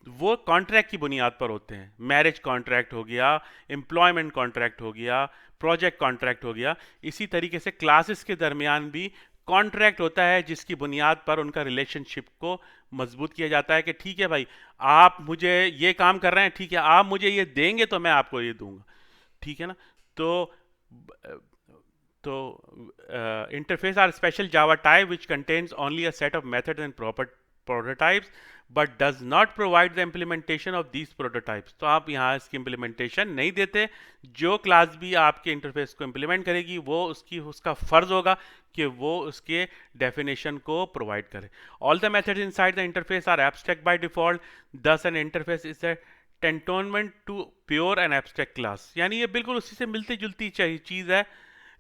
वो कॉन्ट्रैक्ट की बुनियाद पर होते हैं। मैरिज कॉन्ट्रैक्ट हो गया, एम्प्लॉयमेंट कॉन्ट्रैक्ट हो गया, प्रोजेक्ट कॉन्ट्रैक्ट हो गया। इसी तरीके से क्लासेस के दरमियान भी कॉन्ट्रैक्ट होता है जिसकी बुनियाद पर उनका रिलेशनशिप को मजबूत किया जाता है कि ठीक है भाई, आप मुझे ये काम कर रहे हैं, ठीक है, आप मुझे ये देंगे तो मैं आपको ये दूंगा, ठीक है ना। तो तो interface are special Java type which contains only a set of methods and prototypes but does not provide the implementation of these prototypes। तो आप यहाँ इसकी implementation नहीं देते। जो क्लास भी आपके इंटरफेस को implement करेगी वो उसका फर्ज होगा कि वो उसके definition को provide करे। All the methods inside the interface are abstract by default, thus an interface is a tantamount to pure and abstract class। यानी ये बिल्कुल उसी से मिलती जुलती चीज़ है,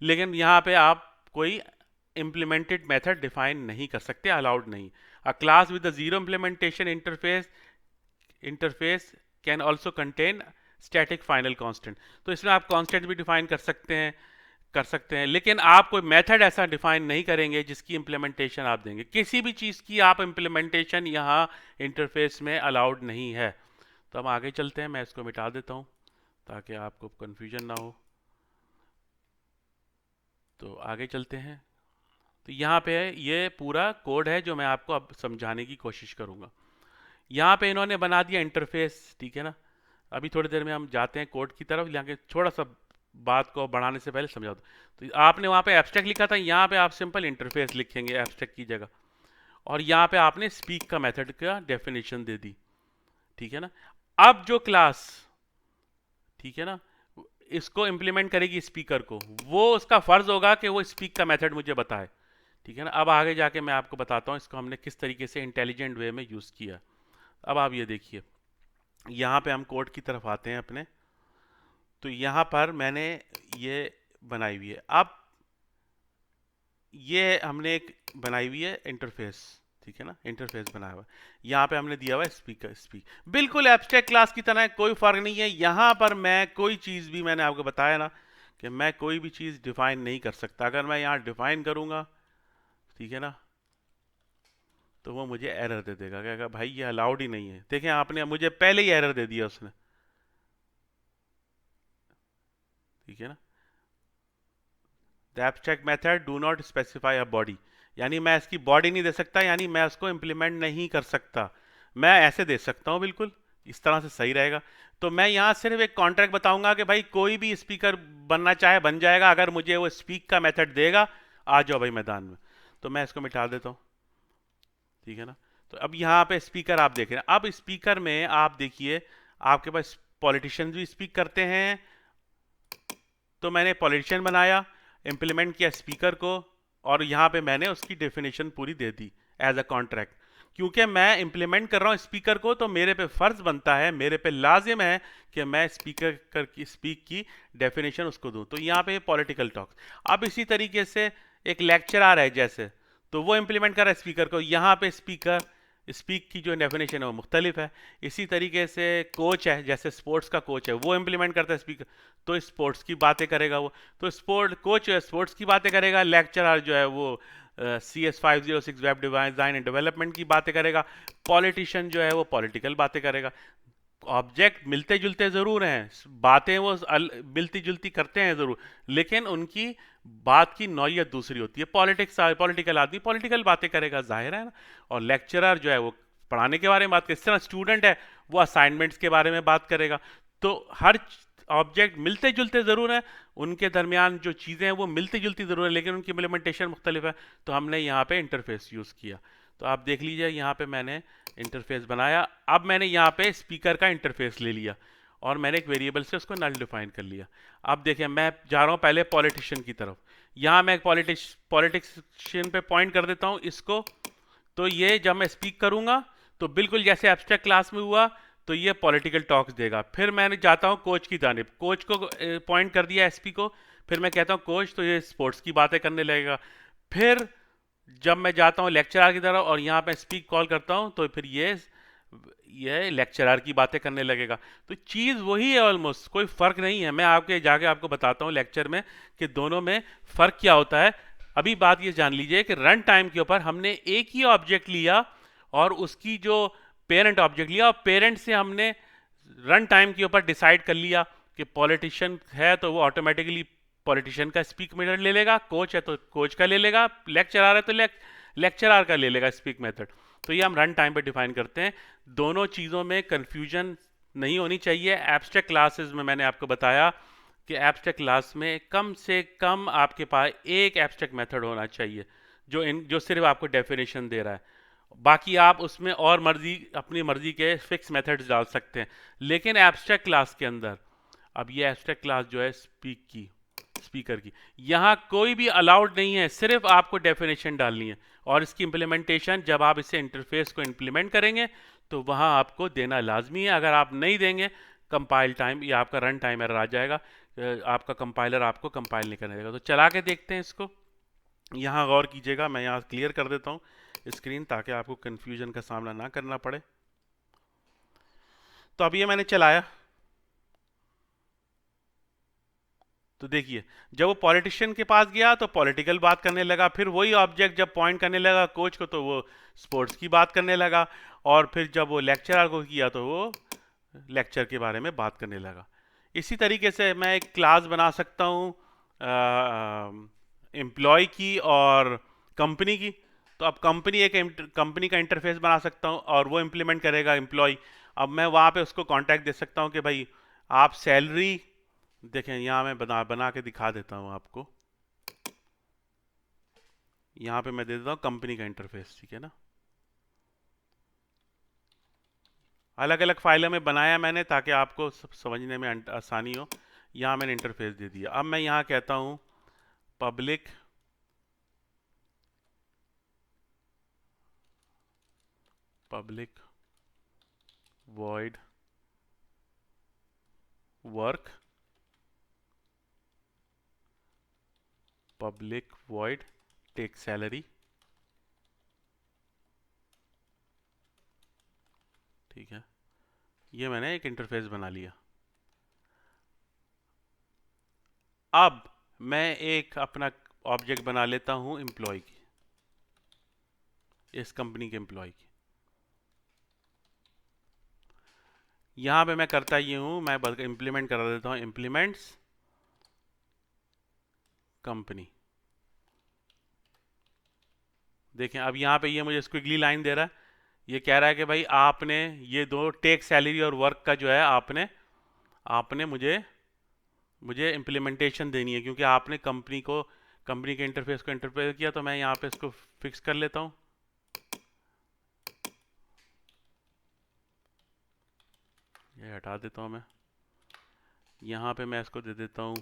लेकिन यहाँ पे आप कोई implemented मेथड डिफाइन नहीं कर सकते, अलाउड नहीं। अ class with zero implementation interface can also contain static final constant. तो इसमें आप कांस्टेंट भी डिफाइन कर सकते हैं, लेकिन आप कोई मेथड ऐसा डिफाइन नहीं करेंगे जिसकी इम्प्लीमेंटेशन आप देंगे। किसी भी चीज़ की आप इम्प्लीमेंटेशन यहाँ इंटरफेस में अलाउड नहीं है। तो हम आगे चलते हैं, मैं इसको मिटा देता हूँ ताकि आपको कन्फ्यूजन ना हो। तो आगे चलते हैं। तो यहाँ पे ये पूरा कोड है जो मैं आपको अब समझाने की कोशिश करूँगा। यहाँ पे इन्होंने बना दिया इंटरफेस, ठीक है ना। अभी थोड़ी देर में हम जाते हैं कोड की तरफ, यहाँ के थोड़ा सा बात को बढ़ाने से पहले समझा दो। तो आपने वहाँ पे एब्स्ट्रैक्ट लिखा था, यहाँ पे आप सिंपल इंटरफेस लिखेंगे एब्स्ट्रैक्ट की जगह, और यहाँ पे आपने स्पीक का मेथड का डेफिनेशन दे दी, ठीक है ना। अब जो क्लास, ठीक है ना, इसको इम्प्लीमेंट करेगी स्पीकर को, वो उसका फर्ज होगा कि वो स्पीक का मेथड मुझे बताए, ठीक है ना। अब आगे जाके मैं आपको बताता हूँ इसको हमने किस तरीके से इंटेलिजेंट वे में यूज़ किया। अब आप ये देखिए, यहाँ पे हम कोड की तरफ आते हैं अपने। तो यहाँ पर मैंने ये बनाई हुई है। अब ये हमने एक बनाई हुई है इंटरफेस, ठीक है ना, इंटरफेस बनाया हुआ है। यहाँ पे हमने दिया हुआ है स्पीकर, स्पीक बिल्कुल एब्स्ट्रैक्ट क्लास की तरह है, कोई फर्क नहीं है। यहाँ पर मैं कोई चीज़ भी, मैंने आपको बताया ना कि मैं कोई भी चीज़ डिफाइन नहीं कर सकता। अगर मैं यहाँ डिफाइन करूँगा, ठीक है ना, तो वो मुझे एरर दे देगा, कहेगा भाई ये अलाउड ही नहीं है। देखें, आपने मुझे पहले ही एरर दे दिया उसने, ठीक है ना। The abstract method do not specify a body, यानी मैं इसकी बॉडी नहीं दे सकता, यानी मैं उसको इम्प्लीमेंट नहीं कर सकता। मैं ऐसे दे सकता हूँ, बिल्कुल इस तरह से सही रहेगा। तो मैं यहाँ सिर्फ एक कॉन्ट्रैक्ट बताऊंगा कि भाई कोई भी स्पीकर बनना चाहे बन जाएगा, अगर मुझे वो स्पीक का मेथड देगा, आ जाओ भाई मैदान में। तो मैं इसको मिटा देता हूँ, ठीक है ना। तो अब यहाँ पे स्पीकर आप देख रहे हैं। अब स्पीकर में आप देखिए, आपके पास पॉलिटिशियंस भी स्पीक करते हैं। तो मैंने पॉलिटिशियन बनाया, इम्प्लीमेंट किया स्पीकर को, और यहाँ पे मैंने उसकी डेफिनेशन पूरी दे दी एज अ कॉन्ट्रैक्ट। क्योंकि मैं इम्प्लीमेंट कर रहा हूँ स्पीकर को, तो मेरे पे फर्ज बनता है, मेरे पे लाजिम है कि मैं स्पीकर की स्पीक की डेफिनेशन उसको दूँ। तो यहाँ पे पॉलिटिकल टॉक्स। अब इसी तरीके से एक लेक्चरार है जैसे, तो वो इम्प्लीमेंट कर रहा है स्पीकर को, यहाँ पे स्पीकर स्पीक की जो डेफिनेशन है वो मुख्तलिफ है। इसी तरीके से कोच है, जैसे स्पोर्ट्स का कोच है वो इम्प्लीमेंट करता है स्पीक, तो स्पोर्ट्स की बातें करेगा वो। तो कोच स्पोर्ट्स की बातें करेगा, लेक्चरर जो है वो CS506 web design and development की बातें करेगा, पॉलिटिशियन जो है वो पॉलिटिकल बातें करेगा। ऑब्जेक्ट मिलते जुलते जरूर हैं, बातें वो मिलती जुलती करते हैं जरूर, लेकिन उनकी बात की नौयत दूसरी होती है। पॉलिटिकल आदमी पॉलिटिकल बातें करेगा, जाहिर है ना। और लेक्चरर जो है वो पढ़ाने के बारे में बात करेगा, इस तरह स्टूडेंट है वो असाइनमेंट्स के बारे में बात करेगा। तो हर ऑब्जेक्ट मिलते जुलते जरूर हैं, उनके दरमियान जो चीज़ें हैं वो मिलती जुलती जरूर है, लेकिन उनकी इम्प्लीमेंटेशन मुख्तलिफ है। तो हमने यहाँ पे इंटरफेस यूज़ किया। तो आप देख लीजिए यहाँ पे मैंने इंटरफेस बनाया। अब मैंने यहाँ पे स्पीकर का इंटरफेस ले लिया और मैंने एक वेरिएबल से उसको नल डिफाइन कर लिया। अब देखिए मैं जा रहा हूँ पहले पॉलिटिशियन की तरफ। यहाँ मैं पॉलिटिशियन पे पॉइंट कर देता हूँ इसको। तो ये जब मैं स्पीक करूँगा तो बिल्कुल जैसे एब्स्ट्रैक्ट क्लास में हुआ, तो ये पॉलिटिकल टॉक्स देगा। फिर मैं जाता हूँ कोच की जानिब, कोच को पॉइंट कर दिया एसपी को, फिर मैं कहता हूँ कोच, तो ये स्पोर्ट्स की बातें करने लगेगा। फिर जब मैं जाता हूँ लेक्चरर की तरफ और यहाँ पे स्पीक कॉल करता हूँ, तो फिर ये लेक्चरर की बातें करने लगेगा। तो चीज़ वही है ऑलमोस्ट, कोई फ़र्क नहीं है। मैं आपके जाके आपको बताता हूँ लेक्चर में कि दोनों में फ़र्क क्या होता है। अभी बात ये जान लीजिए कि रन टाइम के ऊपर हमने एक ही ऑब्जेक्ट लिया और उसकी जो पेरेंट ऑब्जेक्ट लिया, और पेरेंट से हमने रन टाइम के ऊपर डिसाइड कर लिया कि पॉलिटिशियन है तो वो ऑटोमेटिकली पॉलिटिशियन का स्पीक मेथड ले लेगा, कोच है तो कोच का ले लेगा, लेक्चरर है तो लेक्चरर का ले लेगा स्पीक मेथड। तो ये हम रन टाइम पे डिफाइन करते हैं। दोनों चीज़ों में कंफ्यूजन नहीं होनी चाहिए। एब्स्ट्रैक्ट क्लासेस में मैंने आपको बताया कि एब्स्ट्रैक्ट क्लास में कम से कम आपके पास एक एब्स्ट्रैक्ट मेथड होना चाहिए जो सिर्फ आपको डेफिनेशन दे रहा है। बाकी आप उसमें और मर्जी अपनी मर्जी के फिक्स मेथड्स डाल सकते हैं। लेकिन एब्स्ट्रैक्ट क्लास के अंदर, अब ये एब्स्ट्रैक्ट क्लास जो है स्पीकर की, यहाँ कोई भी अलाउड नहीं है, सिर्फ आपको डेफिनेशन डालनी है। और इसकी इम्प्लीमेंटेशन जब आप इसे इंटरफेस को इम्प्लीमेंट करेंगे तो वहाँ आपको देना लाजमी है। अगर आप नहीं देंगे, कंपाइल टाइम या आपका रन टाइम एरर आ जाएगा, आपका कंपाइलर आपको कंपाइल नहीं करने देगा। तो चला के देखते हैं इसको। यहाँ गौर कीजिएगा, मैं यहाँ क्लियर कर देता हूँ स्क्रीन ताकि आपको कन्फ्यूजन का सामना ना करना पड़े। तो अब ये मैंने चलाया, तो देखिए जब वो पॉलिटिशियन के पास गया तो पॉलिटिकल बात करने लगा, फिर वही ऑब्जेक्ट जब पॉइंट करने लगा कोच को तो वो स्पोर्ट्स की बात करने लगा, और फिर जब वो लेक्चरर को किया तो वो लेक्चर के बारे में बात करने लगा। इसी तरीके से मैं एक क्लास बना सकता हूँ एम्प्लॉय की और कंपनी की। तो अब कंपनी का इंटरफेस बना सकता हूँ और वो इम्प्लीमेंट करेगा एम्प्लॉय। अब मैं वहाँ पे उसको कांटेक्ट दे सकता हूँ कि भाई आप सैलरी, देखें यहाँ मैं बना बना के दिखा देता हूँ आपको। यहाँ पे मैं दे देता हूँ कंपनी का इंटरफेस, ठीक है ना। अलग अलग फाइलों में बनाया मैंने ताकि आपको समझने में आसानी हो। यहाँ मैंने इंटरफेस दे दिया। अब मैं यहाँ कहता हूँ public public void work, public void take salary, ठीक है। ये मैंने एक इंटरफेस बना लिया। अब मैं एक अपना ऑब्जेक्ट बना लेता हूँ एम्प्लॉय की, इस कंपनी के एम्प्लॉय की। यहाँ पे मैं करता ये हूँ, मैं इम्प्लीमेंट करा देता हूँ इम्प्लीमेंट्स कंपनी। देखें अब यहाँ पे ये मुझे स्क्विगली लाइन दे रहा है, ये कह रहा है कि भाई आपने ये दो टेक सैलरी और वर्क का जो है आपने आपने मुझे मुझे इम्प्लीमेंटेशन देनी है, क्योंकि आपने कंपनी के इंटरफेस को इंटरफेस किया। तो मैं यहाँ पे इसको फिक्स कर लेता हूँ। ये हटा देता हूँ मैं। यहाँ पे मैं इसको दे देता हूँ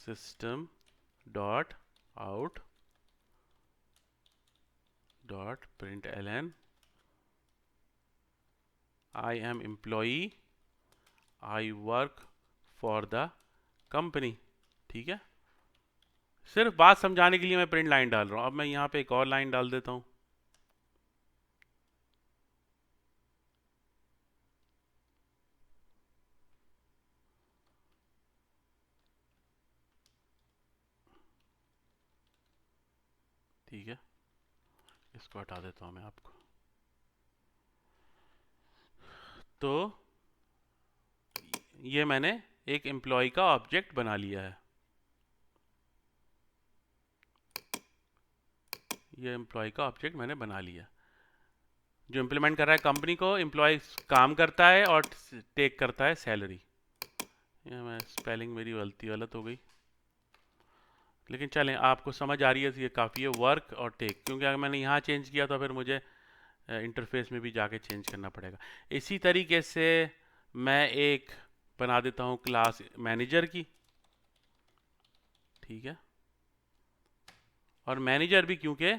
system dot out dot println I am employee I work for the company, ठीक है। सिर्फ बात समझाने के लिए मैं प्रिंट लाइन डाल रहा हूँ। अब मैं यहाँ पे एक और लाइन डाल देता हूँ। ठीक है, इसको हटा देता हूँ मैं आपको। तो ये मैंने एक एम्प्लॉय का ऑब्जेक्ट बना लिया है। ये एम्प्लॉय का ऑब्जेक्ट मैंने बना लिया। जो इम्प्लीमेंट कर रहा है कंपनी को, एम्प्लॉय काम करता है और टेक करता है सैलरी। ये मैं स्पेलिंग मेरी गलत हो गई, लेकिन चलें, आपको समझ आ रही है, ये काफ़ी है। वर्क और टेक, क्योंकि अगर मैंने यहाँ चेंज किया तो फिर मुझे इंटरफेस में भी जाके चेंज करना पड़ेगा। इसी तरीके से मैं एक बना देता हूँ क्लास मैनेजर की। ठीक है, और मैनेजर भी क्योंकि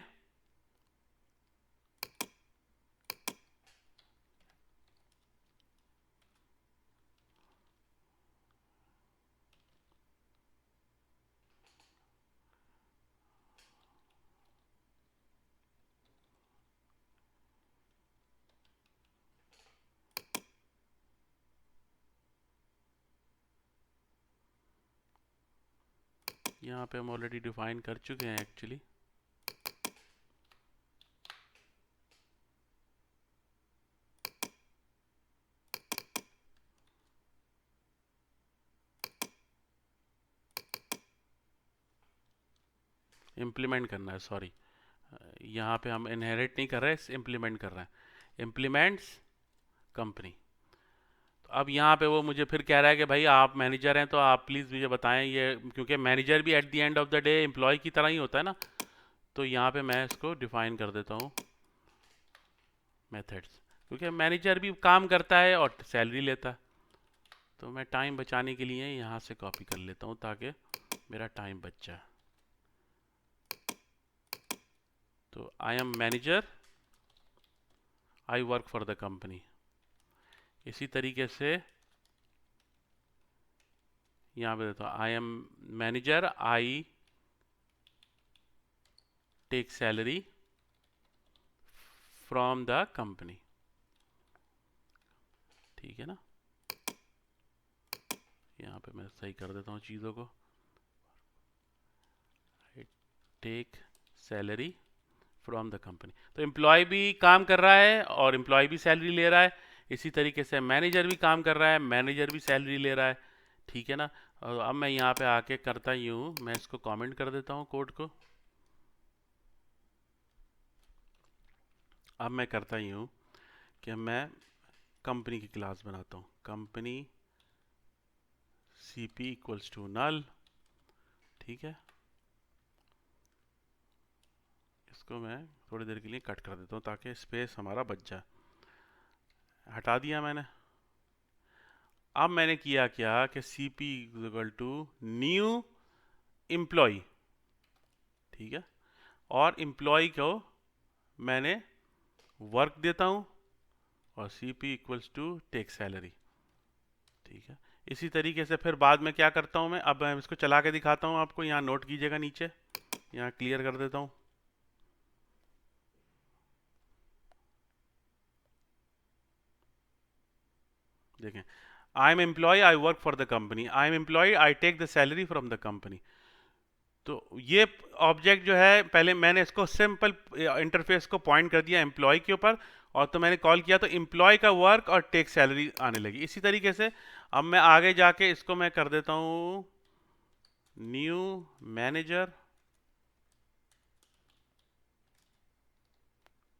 यहाँ पे हम ऑलरेडी डिफाइन कर चुके हैं एक्चुअली। इम्प्लीमेंट करना है, सॉरी, यहाँ पे हम इनहेरिट नहीं कर रहे हैं, इम्प्लीमेंट कर रहे हैं। Implements company. तो अब यहाँ पे वो मुझे फिर कह रहा है कि भाई आप मैनेजर हैं तो आप प्लीज़ मुझे बताएं ये, क्योंकि मैनेजर भी at the end of the day employee की तरह ही होता है ना। तो यहाँ पे मैं इसको डिफाइन कर देता हूँ मेथड्स, क्योंकि मैनेजर भी काम करता है और सैलरी लेता है। तो मैं टाइम बचाने के लिए यहाँ से कॉपी कर लेता हूँ ताकि मेरा टाइम बच जाए। तो I am manager, I work for the company. इसी तरीके से यहाँ पे देता हूँ I am manager, I take salary from the company. ठीक है ना, यहाँ पे मैं सही कर देता हूँ चीज़ों को। I take salary from the company. तो एम्प्लॉय भी काम कर रहा है और एम्प्लॉय भी सैलरी ले रहा है। इसी तरीके से मैनेजर भी काम कर रहा है, मैनेजर भी सैलरी ले रहा है। ठीक है ना। और अब मैं यहाँ पे आके करता ही हूँ, मैं इसको कमेंट कर देता हूँ कोड को। अब मैं करता ही हूँ कि मैं कंपनी की क्लास बनाता हूँ। Company cp equals to null. ठीक है, इसको मैं थोड़ी देर के लिए कट कर देता हूँ ताकि स्पेस हमारा बच जाए। हटा दिया मैंने। अब मैंने किया क्या कि cp equal to new employee. ठीक है, और एम्प्लॉय को मैंने वर्क देता हूँ और cp equals to take salary. ठीक है, इसी तरीके से फिर बाद में क्या करता हूँ मैं, अब मैं इसको चला के दिखाता हूँ आपको। यहाँ नोट कीजिएगा, नीचे यहाँ क्लियर कर देता हूँ। देखें, I am employee, I work for the company. I am employee, I take the salary from the company. तो ये ऑब्जेक्ट जो है, पहले मैंने इसको सिंपल इंटरफेस को पॉइंट कर दिया एम्प्लॉय के ऊपर, और तो मैंने कॉल किया तो एम्प्लॉय का वर्क और टेक सैलरी आने लगी। इसी तरीके से अब मैं आगे जाके इसको मैं कर देता हूँ न्यू मैनेजर।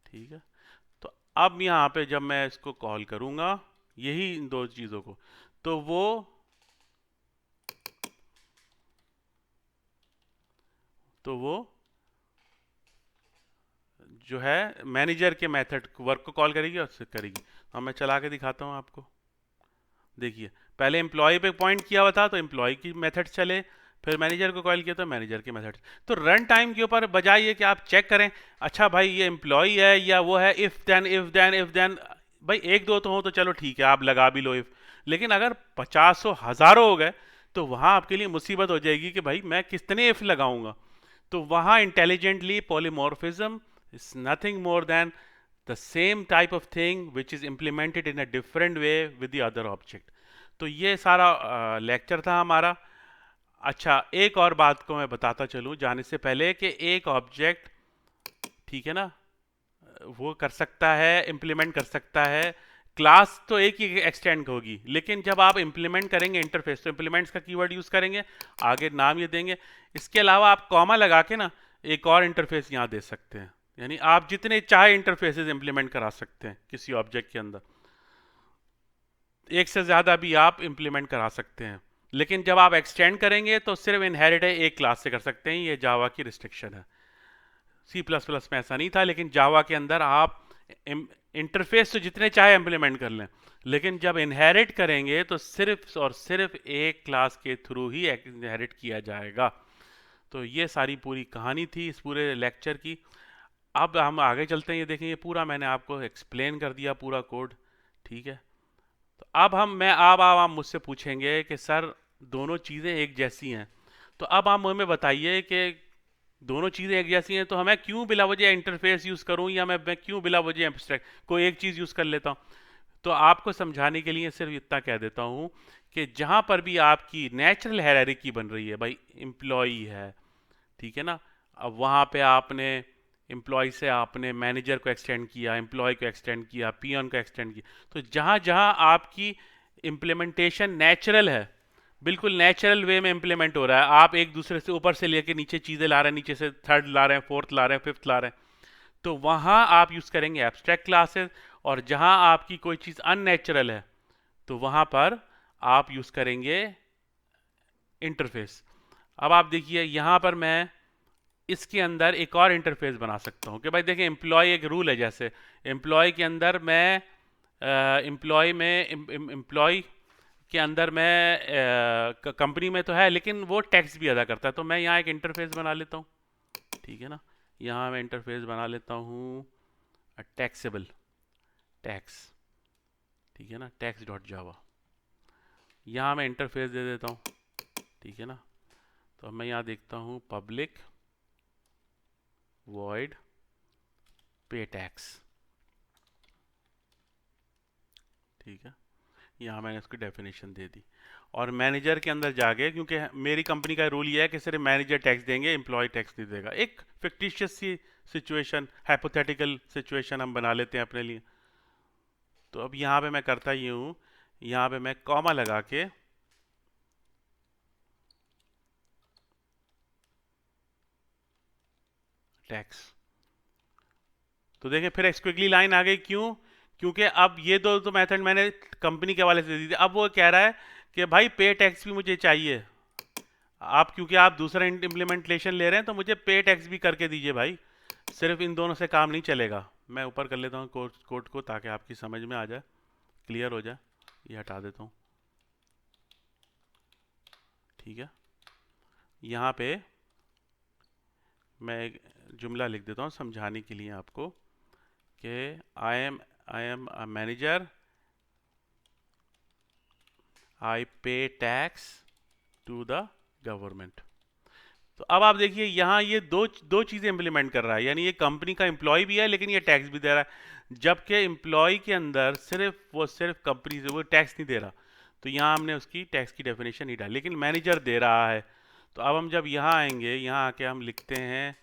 ठीक है, तो अब यहाँ पे जब मैं इसको कॉल करूँगा यही इन दो चीज़ों को, तो वो जो है मैनेजर के मेथड वर्क को कॉल करेगी और उससे करेगी। अब मैं चला के दिखाता हूँ आपको। देखिए, पहले एम्प्लॉय पे पॉइंट किया हुआ था तो एम्प्लॉय की मेथड चले, फिर मैनेजर को कॉल किया तो मैनेजर के मेथड। तो रन टाइम के ऊपर बजाय ये कि आप चेक करें अच्छा भाई ये एम्प्लॉय है या वो है, if then if then if then, भाई एक दो तो हो तो चलो ठीक है, आप लगा भी लो इफ। लेकिन अगर पचासों हजारों हो गए तो वहाँ आपके लिए मुसीबत हो जाएगी कि भाई मैं कितने इफ लगाऊंगा। तो वहाँ intelligently polymorphism is nothing more than the same type of thing which is implemented in a different way with the other object। तो ये सारा लेक्चर था हमारा। अच्छा, एक और बात को मैं बताता चलूँ जाने से पहले कि एक ऑब्जेक्ट, ठीक है ना, वो कर सकता है, इम्प्लीमेंट कर सकता है। क्लास तो एक ही एक्सटेंड होगी, लेकिन जब आप इम्प्लीमेंट करेंगे इंटरफेस तो इम्प्लीमेंट्स का कीवर्ड यूज़ करेंगे, आगे नाम ये देंगे। इसके अलावा आप कॉमा लगा के ना एक और इंटरफेस यहाँ दे सकते हैं, यानी आप जितने चाहे इंटरफेसेस इंप्लीमेंट करा सकते हैं किसी ऑब्जेक्ट के अंदर, एक से ज़्यादा भी आप इंप्लीमेंट करा सकते हैं। लेकिन जब आप एक्सटेंड करेंगे तो सिर्फ इनहेरिट है एक क्लास से कर सकते हैं, ये जावा की रिस्ट्रिक्शन है। सी प्लस प्लस में ऐसा नहीं था, लेकिन जावा के अंदर आप इंटरफेस तो जितने चाहे इम्प्लीमेंट कर लें, लेकिन जब इनहेरिट करेंगे तो सिर्फ और सिर्फ एक क्लास के थ्रू ही इनहेरिट किया जाएगा। तो ये सारी पूरी कहानी थी इस पूरे लेक्चर की। अब हम आगे चलते हैं, ये देखें, ये पूरा मैंने आपको एक्सप्लेन कर दिया पूरा कोड, ठीक है। तो अब अब आप मुझसे पूछेंगे कि सर दोनों चीज़ें एक जैसी हैं, तो अब आप हमें बताइए कि दोनों चीज़ें एक जैसी हैं तो हमें क्यों बिला वजह इंटरफेस यूज़ करूं, या मैं क्यों बिला वजह एब्स्ट्रैक्ट कोई एक चीज़ यूज़ कर लेता हूं। तो आपको समझाने के लिए सिर्फ इतना कह देता हूं कि जहां पर भी आपकी नेचुरल हायरार्की बन रही है, भाई एम्प्लॉई है, ठीक है ना, अब वहाँ पे आपने एम्प्लॉय से आपने मैनेजर को एक्सटेंड किया, एम्प्लॉय को एक्सटेंड किया, पियन को एक्सटेंड किया, तो जहाँ जहाँ आपकी इम्प्लीमेंटेशन नेचुरल है, बिल्कुल नेचुरल वे में इम्प्लीमेंट हो रहा है, आप एक दूसरे से ऊपर से लेके नीचे चीज़ें ला रहे हैं, नीचे से थर्ड ला रहे हैं, फोर्थ ला रहे हैं, फिफ्थ ला रहे हैं, तो वहाँ आप यूज़ करेंगे एब्स्ट्रैक्ट क्लासेस। और जहाँ आपकी कोई चीज़ अननेचुरल है तो वहाँ पर आप यूज़ करेंगे इंटरफेस। अब आप देखिए यहाँ पर मैं इसके अंदर एक और इंटरफेस बना सकता हूँ कि भाई देखिए, एम्प्लॉय एक रूल है, जैसे एम्प्लॉय के अंदर मैं एम्प्लॉय के अंदर मैं कंपनी में तो है, लेकिन वो टैक्स भी अदा करता है, तो मैं यहाँ एक इंटरफेस बना लेता हूँ, ठीक है ना। यहाँ मैं इंटरफेस बना लेता हूँ टैक्सेबल टैक्स, ठीक है ना, टैक्स डॉट जावा। यहाँ मैं इंटरफेस दे देता हूँ, ठीक है ना। तो अब मैं यहाँ देखता हूँ पब्लिक वॉइड पे टैक्स, ठीक है। यहाँ मैंने उसकी डेफिनेशन दे दी, और मैनेजर के अंदर जाके, क्योंकि मेरी कंपनी का रूल ये है कि सिर्फ मैनेजर टैक्स देंगे, एम्प्लॉय टैक्स नहीं देगा। एक फिक्टिशियस सी सिचुएशन, हाइपोथेटिकल सिचुएशन हम बना लेते हैं अपने लिए। तो अब यहाँ पे मैं करता ही हूँ, यहाँ पे मैं कॉमा लगा के टैक्स, तो देखिए फिर स्क्विगली लाइन आ गई, क्यों? क्योंकि अब ये दो तो मेथड मैंने कंपनी के हवाले से दी थी, अब वो कह रहा है कि भाई पे टैक्स भी मुझे चाहिए। आप क्योंकि आप दूसरा इम्प्लीमेंटेशन ले रहे हैं तो मुझे पे टैक्स भी करके दीजिए भाई, सिर्फ इन दोनों से काम नहीं चलेगा। मैं ऊपर कर लेता हूँ कोड को ताकि आपकी समझ में आ जाए, क्लियर हो जाए। ये हटा देता हूँ, ठीक है। यहाँ पे मैं एक जुमला लिख देता हूँ समझाने के लिए आपको कि आई एम अ मैनेजर, आई पे टैक्स टू द गवर्नमेंट। तो अब आप देखिए यहाँ ये दो दो चीज़ें इंप्लीमेंट कर रहा है, यानी ये कंपनी का एम्प्लॉय भी है लेकिन ये टैक्स भी दे रहा है, जबकि एम्प्लॉय के अंदर सिर्फ कंपनी से वो टैक्स नहीं दे रहा। तो यहाँ हमने उसकी टैक्स की डेफिनेशन नहीं डाली, लेकिन मैनेजर दे रहा है। तो अब हम जब यहाँ आएंगे, यहाँ आके हम लिखते हैं,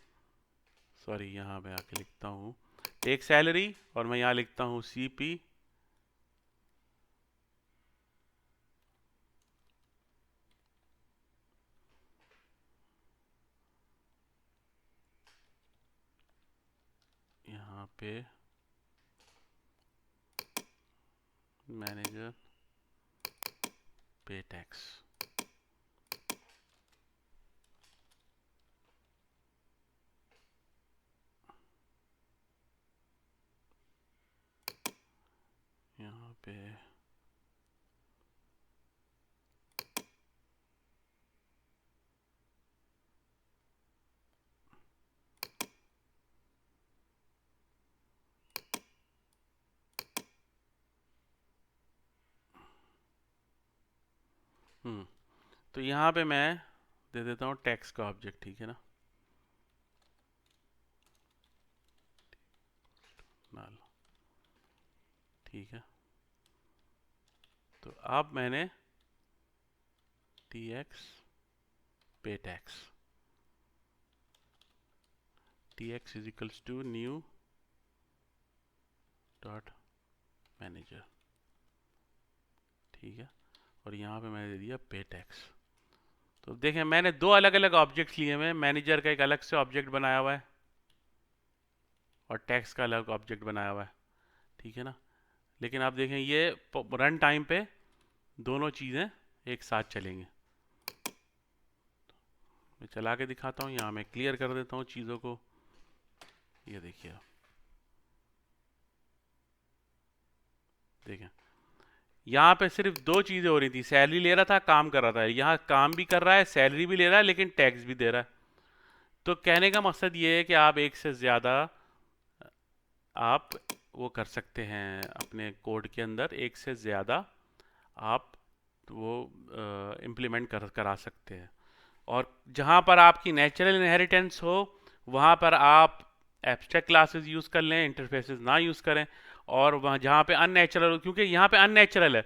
सॉरी यहाँ पे आके लिखता हूँ टेक सैलरी, और मैं यहाँ लिखता हूँ CP, यहाँ पे मैनेजर पे टैक्स, यहाँ पे तो तो यहाँ पे मैं दे देता हूँ टेक्स्ट का ऑब्जेक्ट, ठीक है ना, नाल, ठीक है। तो अब मैंने tx pay tax, tx is equals to new dot manager, ठीक है। और यहाँ पे मैंने दे दिया पे टैक्स। तो देखें मैंने दो अलग अलग ऑब्जेक्ट्स लिए हुए हैं, मैनेजर का एक अलग से ऑब्जेक्ट बनाया हुआ है और टैक्स का अलग ऑब्जेक्ट बनाया हुआ है, ठीक है ना। लेकिन आप देखें ये रन टाइम पे दोनों चीज़ें एक साथ चलेंगी। मैं चला के दिखाता हूँ, यहाँ मैं क्लियर कर देता हूँ चीज़ों को। ये देखिए आप, देखें यहाँ पे सिर्फ दो चीज़ें हो रही थी, सैलरी ले रहा था, काम कर रहा था। यहाँ काम भी कर रहा है, सैलरी भी ले रहा है, लेकिन टैक्स भी दे रहा है। तो कहने का मकसद ये है कि आप एक से ज़्यादा आप वो कर सकते हैं अपने कोड के अंदर, एक से ज़्यादा आप वो इम्प्लीमेंट करा सकते हैं। और जहाँ पर आपकी नेचुरल इनहेरिटेंस हो वहाँ पर आप एब्स्ट्रैक्ट क्लासेस यूज़ कर लें, इंटरफेसेस ना यूज़ करें। और वहाँ जहाँ पे अननेचुरल हो, क्योंकि यहाँ पे अननेचुरल है,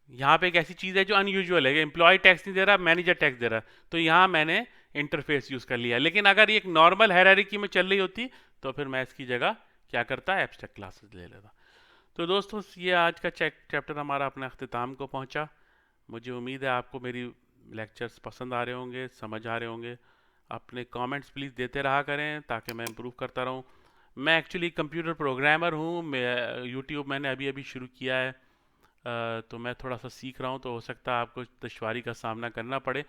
यहाँ पे एक ऐसी चीज़ है जो अनयूजुअल है कि एम्प्लॉय टैक्स नहीं दे रहा, मैनेजर टैक्स दे रहा है, तो यहाँ मैंने इंटरफेस यूज़ कर लिया। लेकिन अगर ये एक नॉर्मल हायरार्की में चल रही होती तो फिर मैं इसकी जगह क्या करता, एब्स्ट्रैक्ट क्लासेस ले लेता। तो दोस्तों ये आज का चैप्टर हमारा अपने अख्तिताम को पहुँचा। मुझे उम्मीद है आपको मेरी लेक्चर्स पसंद आ रहे होंगे, समझ आ रहे होंगे। अपने कमेंट्स प्लीज़ देते रहा करें ताकि मैं इम्प्रूव करता रहूं। मैं एक्चुअली कंप्यूटर प्रोग्रामर हूं, मैं यूट्यूब मैंने अभी अभी शुरू किया है, तो मैं थोड़ा सा सीख रहा हूं, तो हो सकता है आपको दुश्वारी का सामना करना पड़े,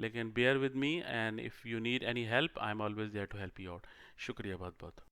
लेकिन bear with me and if you need any help I am always there to help you out. शुक्रिया बहुत बहुत।